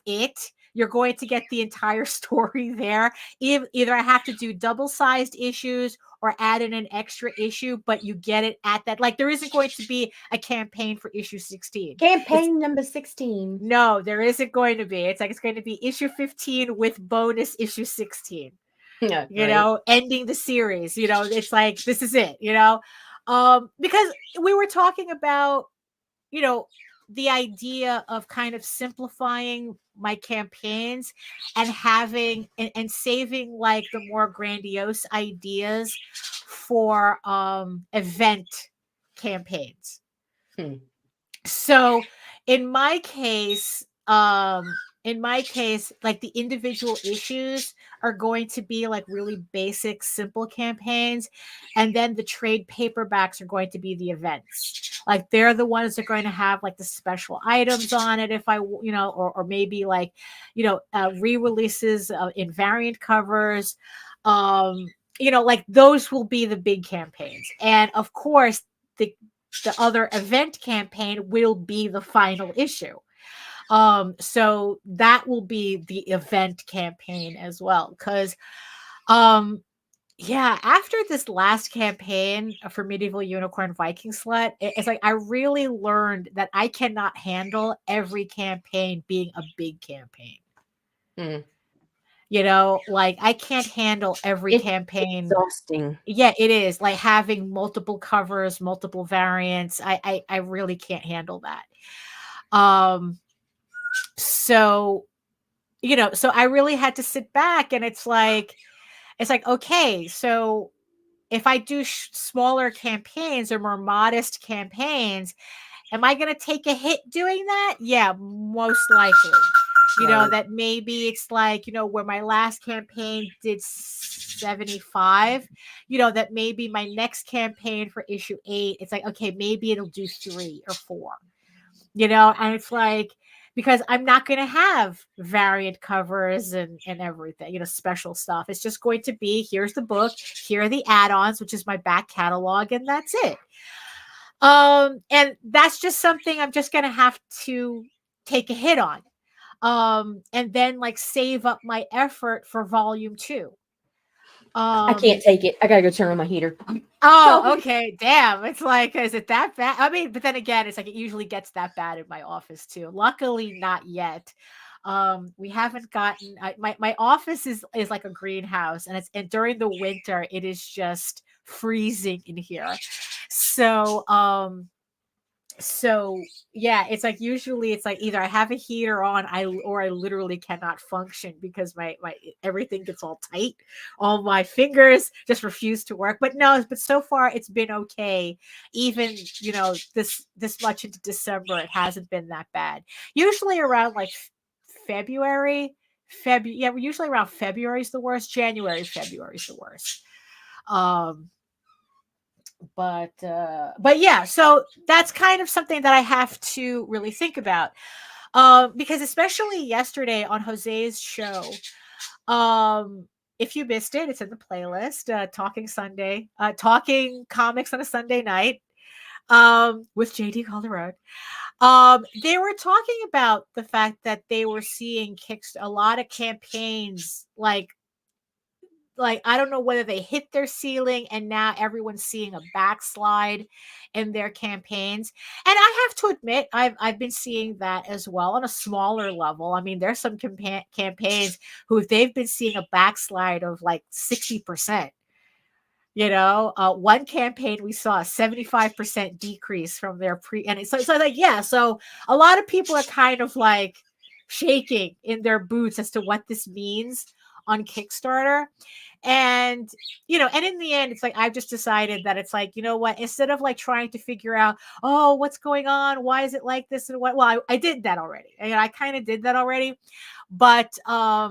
it. You're going to get the entire story there. Either I have to do double-sized issues or add in an extra issue, but you get it at that. Like, there isn't going to be a campaign for issue 16. Number 16. No, there isn't going to be. It's like, it's going to be issue 15 with bonus issue 16. Yeah, ending the series. It's like, this is it, because we were talking about, the idea of kind of simplifying my campaigns and having and saving like the more grandiose ideas for event campaigns. So in my case, in my case, like the individual issues are going to be like really basic, simple campaigns. And then the trade paperbacks are going to be the events. Like they're the ones that are going to have like the special items on it. If I, or maybe like, re-releases in variant covers, like those will be the big campaigns. And of course, the other event campaign will be the final issue. So that will be the event campaign as well. Because after this last campaign for Medieval Unicorn Viking Slut, it's like I really learned that I cannot handle every campaign being a big campaign. Like I can't handle every campaign. Exhausting. Yeah, it is, like having multiple covers, multiple variants. I really can't handle that. So I really had to sit back, and it's like, okay, so if I do smaller campaigns or more modest campaigns, am I going to take a hit doing that? Yeah, most likely. That maybe it's like, where my last campaign did 75, that maybe my next campaign for issue 8, it's like, okay, maybe it'll do 3 or 4, and it's like, because I'm not going to have variant covers and everything, special stuff. It's just going to be, here's the book, here are the add-ons, which is my back catalog, and that's it. And that's just something I'm just going to have to take a hit on. And then like save up my effort for volume 2. I can't take it. I gotta go turn on my heater. Oh, okay. Damn. It's like, is it that bad? I mean, but then again, it's like it usually gets that bad in my office too. Luckily, not yet. We haven't gotten. My office is like a greenhouse, and during the winter, it is just freezing in here. So yeah, it's like usually it's like either I have a heater on, or I literally cannot function because my everything gets all tight. All my fingers just refuse to work. But so far it's been okay. Even this much into December, it hasn't been that bad. Usually around like February. Usually around February is the worst. February is the worst. But yeah, so that's kind of something that I have to really think about, because especially yesterday on Jose's show, if you missed it, it's in the playlist, talking comics on a Sunday night, with JD Calderon. They were talking about the fact that they were seeing a lot of campaigns like I don't know whether they hit their ceiling and now everyone's seeing a backslide in their campaigns. And I have to admit, I've been seeing that as well on a smaller level. I mean, there's some campaigns who they've been seeing a backslide of like 60%. One campaign we saw a 75% decrease from their and so like, yeah, so a lot of people are kind of like shaking in their boots as to what this means on Kickstarter. And and in the end, it's like I've just decided that it's like, you know what, instead of like trying to figure out, oh, what's going on, why is it like this, and what, well, I did that already. I kind of did that already, but I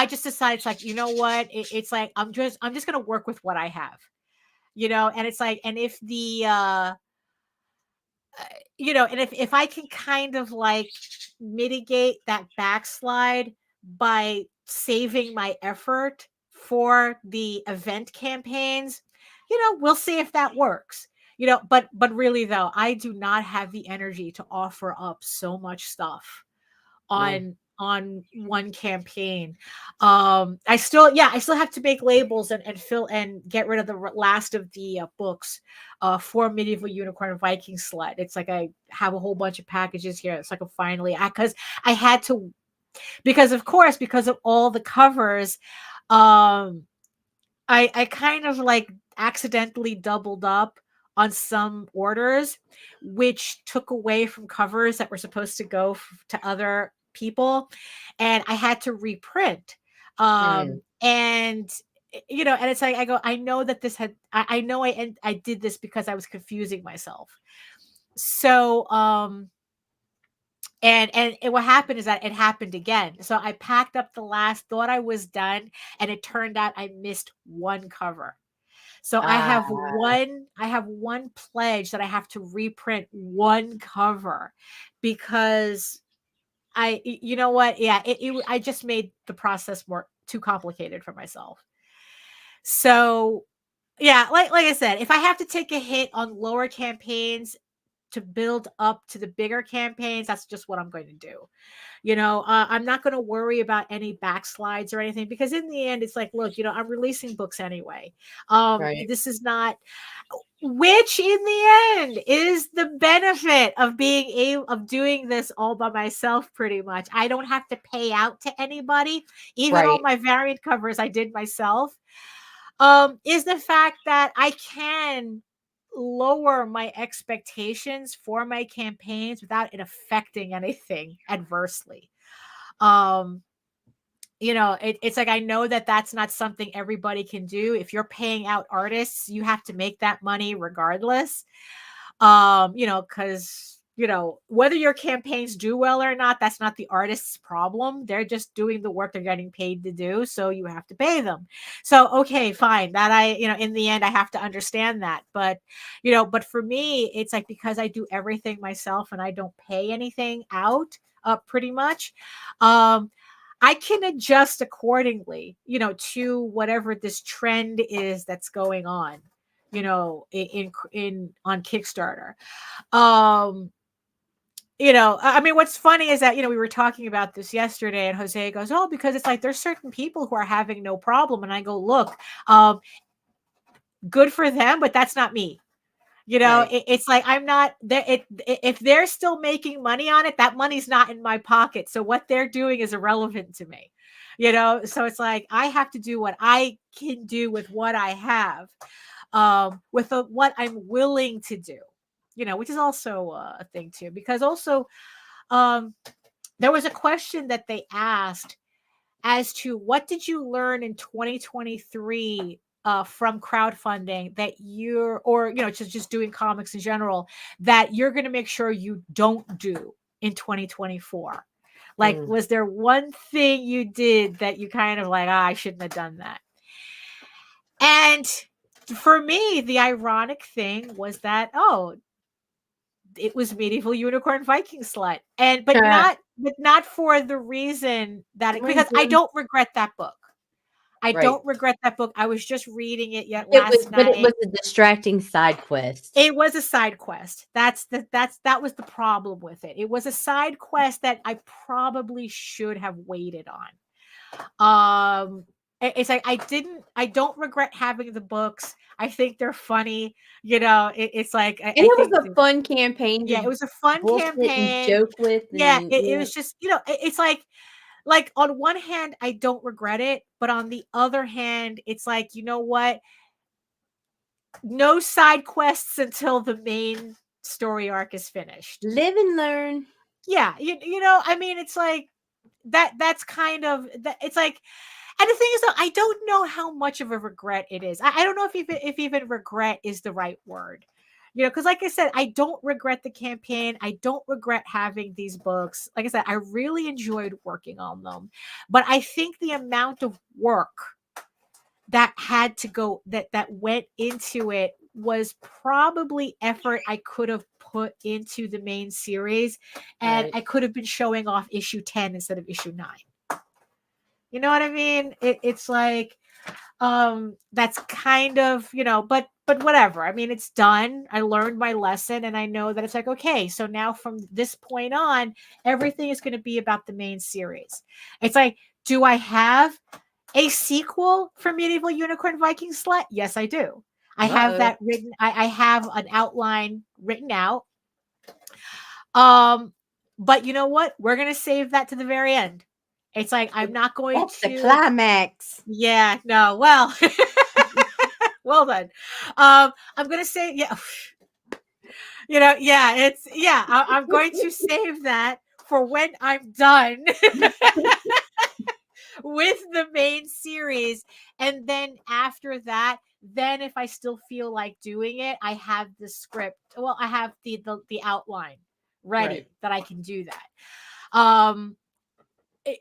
just decided it's like, you know what, it's like I'm just gonna work with what I have, and it's like, and if the and if I can kind of like mitigate that backslide by saving my effort for the event campaigns, we'll see if that works. But really though, I do not have the energy to offer up so much stuff on one campaign. I still have to make labels and fill and get rid of the last of the books for Medieval Unicorn Viking Slut. It's like I have a whole bunch of packages here. It's like because I had to, because of all the covers, I kind of like accidentally doubled up on some orders, which took away from covers that were supposed to go to other people, and I had to reprint. And and it's like I know that this had I know I did this because I was confusing myself. So what happened is that it happened again. So I packed up the last, thought I was done, and it turned out I missed one cover. So I have one pledge that I have to reprint one cover because you know what? Yeah, I just made the process too complicated for myself. So yeah, like I said, if I have to take a hit on lower campaigns to build up to the bigger campaigns, that's just what I'm going to do. I'm not going to worry about any backslides or anything, because in the end, it's like, look, I'm releasing books anyway. Right. This is not, which in the end is the benefit of doing this all by myself. Pretty much, I don't have to pay out to anybody. Even all Right. my variant covers I did myself. Is the fact that I can lower my expectations for my campaigns without it affecting anything adversely. It's like, I know that that's not something everybody can do. If you're paying out artists, you have to make that money regardless. Because whether your campaigns do well or not, that's not the artist's problem. They're just doing the work they're getting paid to do, so you have to pay them. So okay, fine, that in the end I have to understand that. But for me, it's like, because I do everything myself and I don't pay anything out, pretty much, I can adjust accordingly, to whatever this trend is that's going on, in on Kickstarter. I mean, what's funny is that, we were talking about this yesterday, and Jose goes, oh, because it's like, there's certain people who are having no problem. And I go, look, good for them, but that's not me. Right. It's like, I'm not there. If they're still making money on it, that money's not in my pocket. So what they're doing is irrelevant to me, so it's like, I have to do what I can do with what I have, with what I'm willing to do, which is also a thing too, because also, there was a question that they asked as to what did you learn in 2023 from crowdfunding that just doing comics in general, that you're going to make sure you don't do in 2024. Like, was there one thing you did that you kind of like, I shouldn't have done that? And for me, the ironic thing was that, it was Medieval Unicorn Viking Slut, but not for the reason that because I don't regret that book. I don't regret that book. I was just reading it last night. But it was a distracting side quest. It was a side quest. That was the problem with it. It was a side quest that I probably should have waited on. It's like, I don't regret having the books. I think they're funny. It's like, it was a fun campaign. Yeah, it was a fun campaign. Joke with. Yeah, it was just, it's like on one hand, I don't regret it, but on the other hand, it's like, you know what? No side quests until the main story arc is finished. Live and learn. Yeah, I mean, it's like that's kind of that. It's like, and the thing is, though, I don't know how much of a regret it is. I don't know if even regret is the right word. Because like I said, I don't regret the campaign. I don't regret having these books. Like I said, I really enjoyed working on them. But I think the amount of work that had to go, that went into it, was probably effort I could have put into the main series. And I could have been showing off issue 10 instead of issue 9. You know what I mean? It's like, that's kind of, but whatever. I mean, it's done. I learned my lesson, and I know that it's like, okay, so now from this point on, everything is going to be about the main series. It's like, do I have a sequel for Medieval Unicorn Viking Slut? Yes, I do. I have that written. I have an outline written out. But you know what? We're going to save that to the very end. It's like, I'm not going That's to the climax. Yeah, no. Well, well done. I'm going to say, yeah, I'm going to save that for when I'm done with the main series. And then after that, then if I still feel like doing it, I have the script. Well, I have the outline ready that I can do that.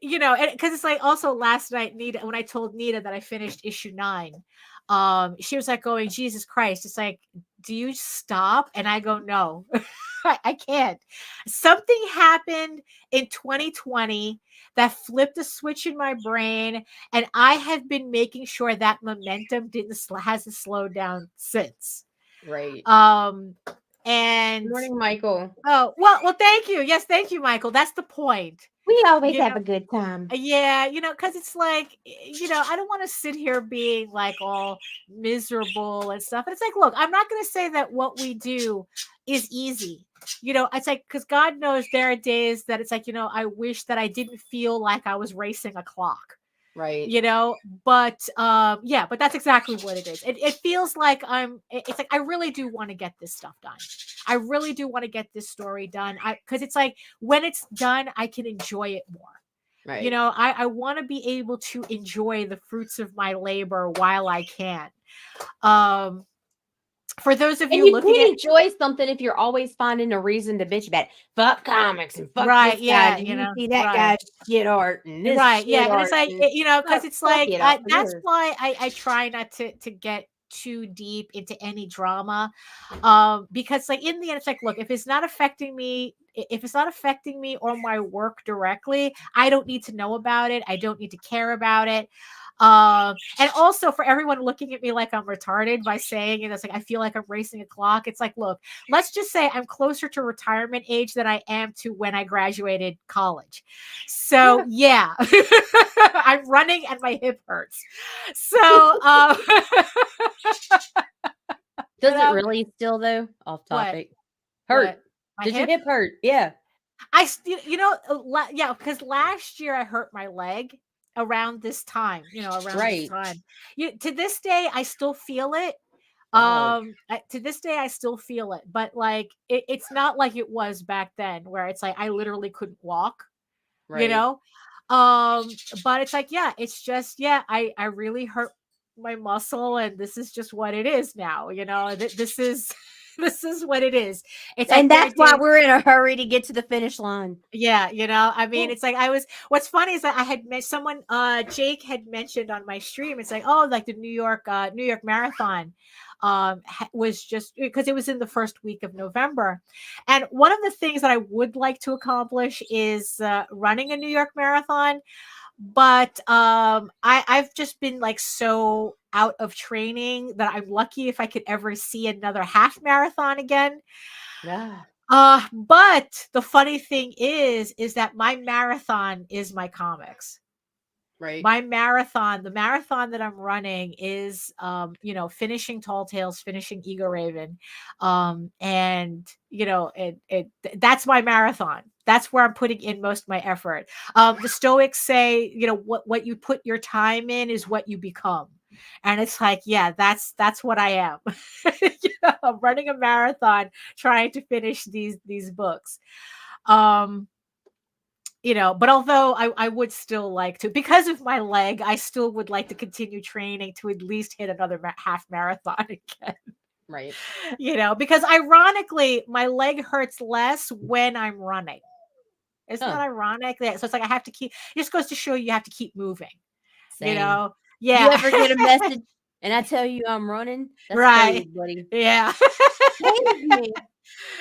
You know, because it's like also last night, Nita, when I told Nita that I finished issue 9, she was like going, Jesus Christ, it's like, do you stop? And I go, no, I can't. Something happened in 2020 that flipped a switch in my brain, and I have been making sure that momentum hasn't slowed down since. Right. And Good morning, Michael. oh, well, thank you. Yes, thank you, Michael. That's the point. We always You have know, a good time. yeah, you know, because it's like, you know, I don't want to sit here being like all miserable and stuff. And it's like, look, I'm not going to say that what we do is easy. You know, it's like, because God knows there are days that it's like, you know, I wish that I didn't feel like I was racing a clock. Right. You know, but yeah, but that's exactly what it is. It feels like it's like I really do want to get this stuff done. I really do want to get this story done. Because it's like when it's done, I can enjoy it more. Right. You know, I want to be able to enjoy the fruits of my labor while I can. For those of you looking can't at enjoy something if you're always finding a reason to bitch about it. Fuck comics and fuck right, this yeah, guy. Did you you know, see that right. guy's shit art and this Right, shit yeah, and art it's like and you know, because it's like that's there. why I try not to get too deep into any drama, because like in the end, it's like, look, if it's not affecting me, or my work directly, I don't need to know about it. I don't need to care about it. And also for everyone looking at me like I'm retarded by saying, you know, it's like I feel like I'm racing a clock. It's like, look, let's just say I'm closer to retirement age than I am to when I graduated college. So yeah, I'm running and my hip hurts. So does it really still though? Off topic. Hurt. My Did your hip hurt? Yeah. I still, you know, yeah, because last year I hurt my leg around this time, you know, this time. To this day, I still feel it. To this day, I still feel it, but like it's not like it was back then, where it's like I literally couldn't walk, you know. But it's like, yeah, it's just, yeah, I really hurt my muscle, and this is just what it is now, you know. This is this is what it is. It's and like that's why we're in a hurry to get to the finish line. Yeah, you know, I mean, it's like what's funny is that I had met someone, Jake had mentioned on my stream, it's like, oh, like the New York Marathon was just because it was in the first week of November. And one of the things that I would like to accomplish is running a New York Marathon. But I've just been like so out of training that I'm lucky if I could ever see another half marathon again. Yeah. But the funny thing is that my marathon is my comics. Right. My marathon, the marathon that I'm running is, you know, finishing Tall Tales, finishing Ego Raven. And you know, that's my marathon. That's where I'm putting in most of my effort. The Stoics say, you know, what you put your time in is what you become. And it's like, yeah, that's what I am. You know, I'm running a marathon trying to finish these books. You know, but although I would still like to, because of my leg, I still would like to continue training to at least hit another half marathon again. Right. You know, because ironically, my leg hurts less when I'm running. Isn't that ironic? So it's like I have to keep, it just goes to show you have to keep moving. Same. You know? Yeah. You ever get a message and I tell you I'm running? That's right. crazy, buddy. Yeah. Crazy.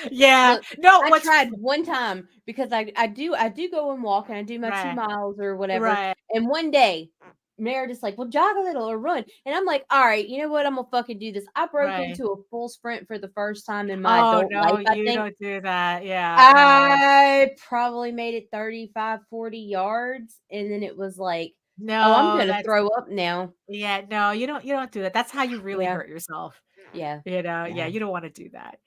Yeah. Look, no, I tried one time because I do go and walk and I do my 2 miles or whatever. Right. And one day Meredith's like, well, jog a little or run. And I'm like, all right, you know what? I'm gonna fucking do this. I broke into a full sprint for the first time in my adult life. I think. Don't do that. Yeah. I probably made it 35, 40 yards. And then it was like, no, oh, I'm gonna throw up now. Yeah, no, you don't do that. That's how you really hurt yourself. Yeah. You know, you don't want to do that.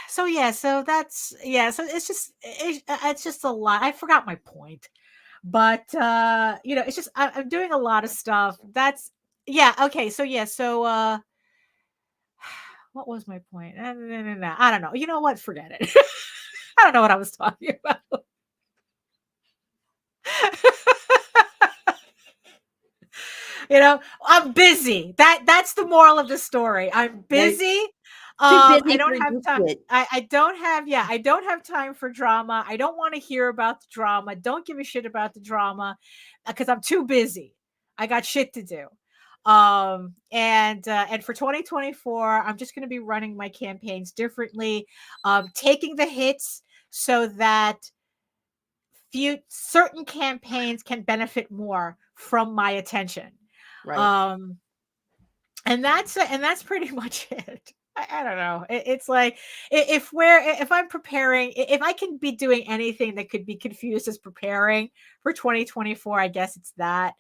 So yeah, so that's so it's just a lot. I forgot my point. But you know, it's just I'm doing a lot of stuff. That's okay. So what was my point? I don't know. You know what? Forget it. I don't know what I was talking about. You know, I'm busy. That's the moral of the story. I'm busy. Too I busy don't for have your time. shit. I don't have, yeah, I don't have time for drama. I don't want to hear about the drama. Don't give a shit about the drama because I'm too busy. I got shit to do. And for 2024, I'm just going to be running my campaigns differently, taking the hits so that certain campaigns can benefit more from my attention. Right. And that's pretty much it. I don't know. It's like if I'm preparing, if I can be doing anything that could be confused as preparing for 2024, I guess it's that.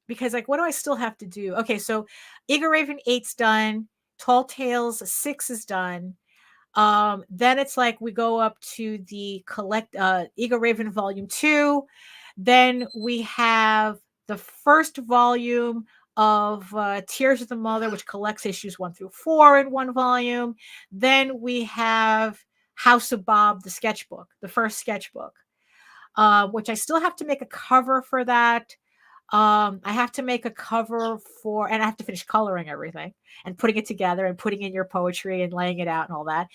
Because like, what do I still have to do? Okay, so Eager Raven 8's done, Tall Tales 6 is done. Then it's like we go up to the Eager Raven Volume 2. Then we have the first volume of Tears of the Mother, which collects issues 1 through 4 in one volume. Then we have House of Bob, the sketchbook, the first sketchbook, which I still have to make a cover for that. I have to make a cover for, and I have to finish coloring everything and putting it together and putting in your poetry and laying it out and all that.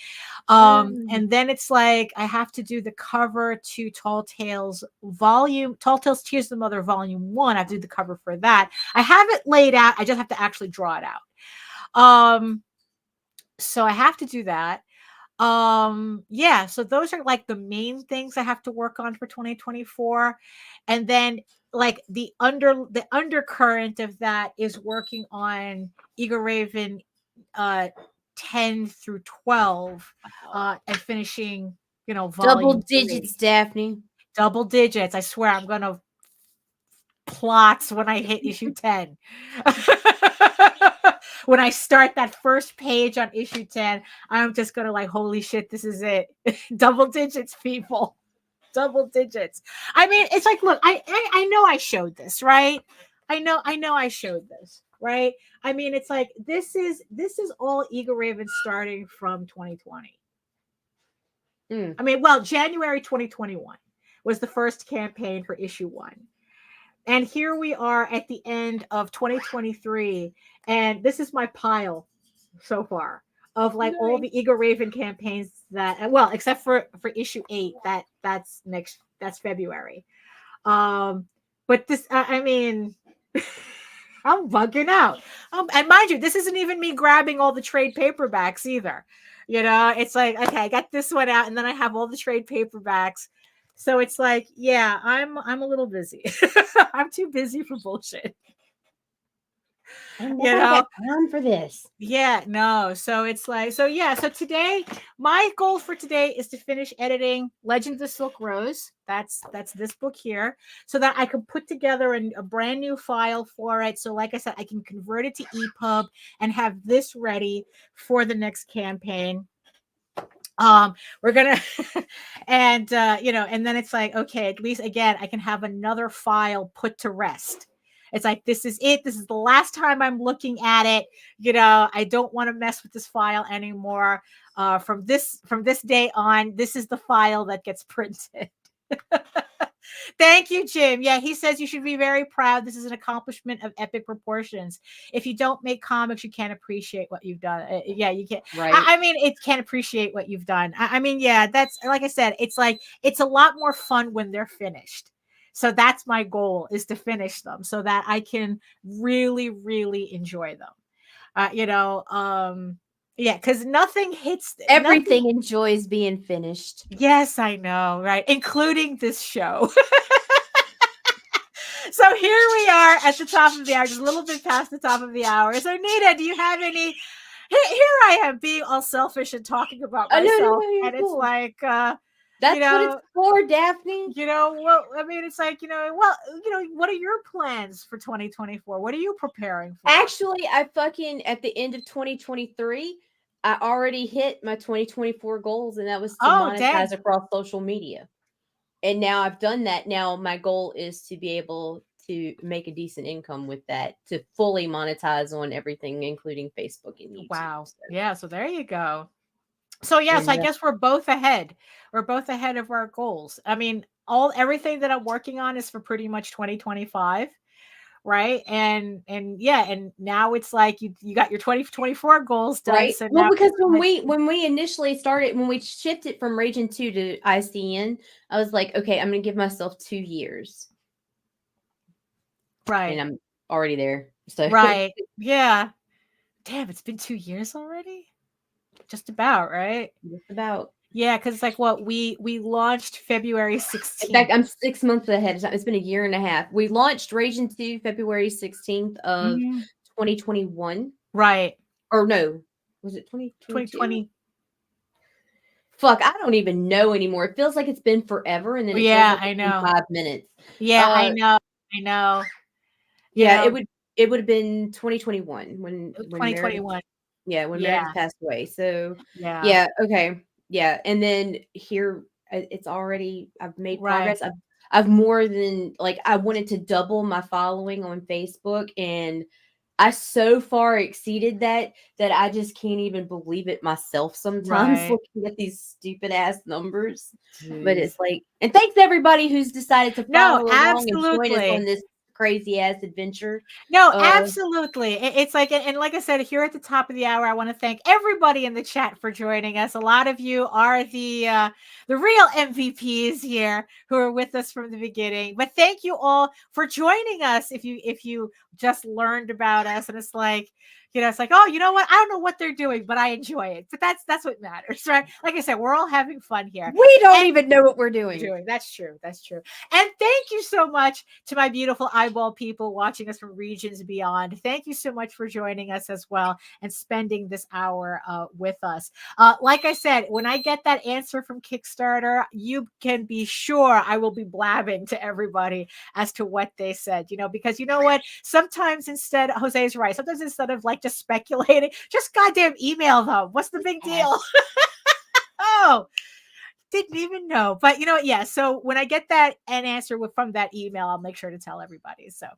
And then it's like I have to do the cover to Tall Tales Tears of the Mother Volume 1. I have to do the cover for that. I have it laid out. I just have to actually draw it out. So I have to do that. Yeah, so those are like the main things I have to work on for 2024. And then like the undercurrent of that is working on Eager Raven 10 through 12 and finishing, Double volume digits, 3. Daphne. Double digits. I swear I'm gonna plots when I hit issue 10. When I start that first page on issue 10, I'm just gonna like, holy shit, this is it. Double digits, people. Double digits. I mean, it's like, look, I know I showed this, right? I know I showed this, right? I mean, it's like this is all Eager Raven starting from 2020. I mean, well, January 2021 was the first campaign for issue 1. And here we are at the end of 2023. And this is my pile so far of like all the Eager Raven campaigns that, well, except for issue 8, that's February. But this, I mean, I'm bugging out. And mind you, this isn't even me grabbing all the trade paperbacks either. It's like, okay, I got this one out and then I have all the trade paperbacks. So it's like, yeah, I'm a little busy. I'm too busy for bullshit. I got time for this. Yeah, no. So it's like, so yeah. So today, my goal for today is to finish editing Legends of Silk Rose. That's this book here, so that I can put together a brand new file for it. So like I said, I can convert it to EPUB and have this ready for the next campaign. We're gonna and and then it's like, okay, at least again I can have another file put to rest. It's like, this is it, this is the last time I'm looking at it. I don't want to mess with this file anymore. From this day on, this is the file that gets printed. Thank you, Jim. Yeah, he says you should be very proud. This is an accomplishment of epic proportions. If you don't make comics, you can't appreciate what you've done. Yeah, you can't. Right. I mean, it can't appreciate what you've done. I mean, yeah, that's like I said. It's like it's a lot more fun when they're finished. So that's my goal, is to finish them so that I can really, really enjoy them. Yeah, because nothing hits. Everything enjoys being finished. Yes, I know, right? Including this show. So here we are at the top of the hour, just a little bit past the top of the hour. So Nita, do you have any? Here I am being all selfish and talking about myself, No, and cool. It's like, that's what it's for, Daphne. Well, I mean, it's like, what are your plans for 2024? What are you preparing for? Actually, I fucking at the end of 2023, I already hit my 2024 goals, and that was to monetize across social media. And now I've done that. Now my goal is to be able to make a decent income with that, to fully monetize on everything, including Facebook and YouTube. Wow. So. Yeah. So there you go. So yes, I guess we're both ahead. We're both ahead of our goals. I mean, everything that I'm working on is for pretty much 2025. right? And now it's like you got your 2024 goals done. Right. So Well, now because when we initially started, when we shifted from Region 2 to ICN, I was like, okay, I'm gonna give myself 2 years. right. And I'm already there. So Right. Yeah. Damn, it's been 2 years already? Just about, right? just about. Yeah, because it's like what we launched February 16th. In fact, I'm 6 months ahead of time. It's been a year and a half. We launched Region 2 February 16th of 2021. Right. Or no, was it 2022? 2020. Fuck, I don't even know anymore. It feels like it's been forever, and then it feels Yeah, like I it's been know. 5 minutes. Yeah, I know. You Yeah, know, it would have been 2021 when Meredith 2021. when Yeah. Meredith passed away. So Yeah. yeah, okay. Yeah. And then here it's already I've made Right. progress. I've more than like I wanted to double my following on Facebook, and I so far exceeded that I just can't even believe it myself sometimes Right. looking at these stupid ass numbers. But Jeez. it's like, and thanks to everybody who's decided to No, follow along and join us absolutely. on this crazy ass adventure. No, absolutely. It's like, and like I said, here at the top of the hour, I want to thank everybody in the chat for joining us. A lot of you are the real MVPs here who are with us from the beginning. But thank you all for joining us. If you just learned about us, and it's like, it's like, oh, you know what? I don't know what they're doing, but I enjoy it. But that's what matters, right? Like I said, we're all having fun here. We don't even know what we're doing. That's true. That's true. And thank you so much to my beautiful eyeball people watching us from regions beyond. Thank you so much for joining us as well and spending this hour with us. Like I said, when I get that answer from Kickstarter, you can be sure I will be blabbing to everybody as to what they said, because you know what? Sometimes instead, Jose is right. Sometimes instead of like just speculating, just goddamn email them. What's the big deal? Oh, didn't even know. But you know what? Yeah. So when I get an answer from that email, I'll make sure to tell everybody. So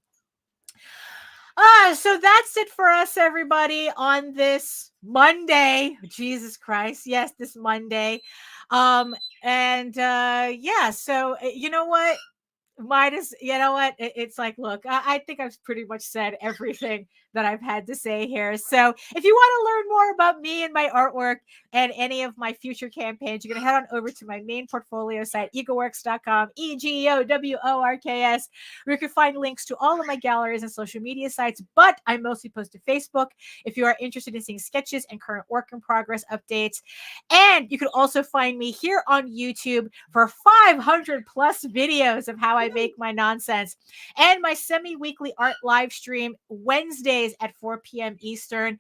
that's it for us, everybody, on this Monday. Jesus Christ. Yes, this Monday. So you know what? It's like, look, I think I've pretty much said everything that I've had to say here. So if you want to learn more about me and my artwork and any of my future campaigns, you're going to head on over to my main portfolio site, egoworks.com, EGOWORKS, where you can find links to all of my galleries and social media sites, but I mostly post to Facebook if you are interested in seeing sketches and current work in progress updates. And you can also find me here on YouTube for 500 plus videos of how I make my nonsense, and my semi-weekly art live stream Wednesdays at 4 p.m. Eastern.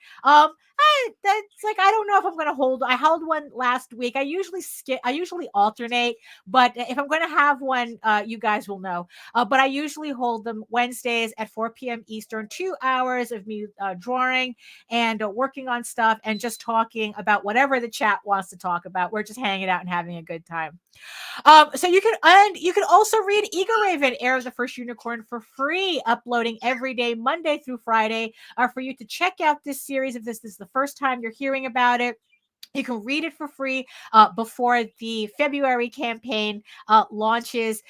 That's like, I don't know if I'm going to hold. I held one last week. I usually alternate, but if I'm going to have one, you guys will know. But I usually hold them Wednesdays at 4 p.m. Eastern, 2 hours of me drawing and working on stuff and just talking about whatever the chat wants to talk about. We're just hanging out and having a good time. So you can also read Eagle Raven, Heir of the First Unicorn, for free, uploading every day, Monday through Friday, for you to check out this series. If this is the first time you're hearing about it, you can read it for free before the February campaign launches.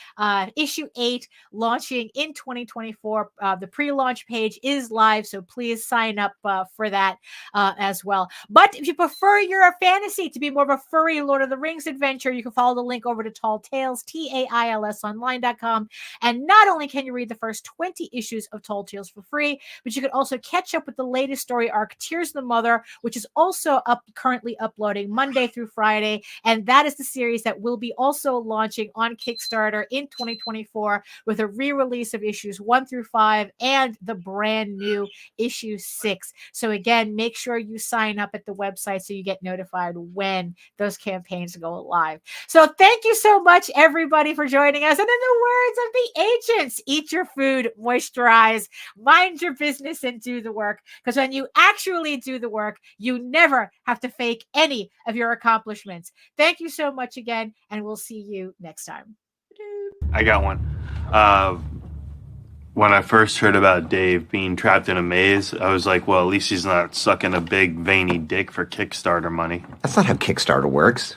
Issue 8 launching in 2024. The pre-launch page is live, so please sign up for that as well. But if you prefer your fantasy to be more of a furry Lord of the Rings adventure, you can follow the link over to Tall Tales, TAILSonline.com. And not only can you read the first 20 issues of Tall Tales for free, but you can also catch up with the latest story arc, Tears of the Mother, which is also currently uploading Monday through Friday. And that is the series that will be also launching on Kickstarter in 2024 with a re-release of issues 1 through 5 and the brand new issue 6. So again, make sure you sign up at the website so you get notified when those campaigns go live. So thank you so much, everybody, for joining us. And in the words of the ancients, eat your food, moisturize, mind your business, and do the work. Because when you actually do the work, you never have to fake any of your accomplishments. Thank you so much again, and we'll see you next time. I got one. When I first heard about Dave being trapped in a maze, I was like, well, at least he's not sucking a big veiny dick for Kickstarter money. That's not how Kickstarter works.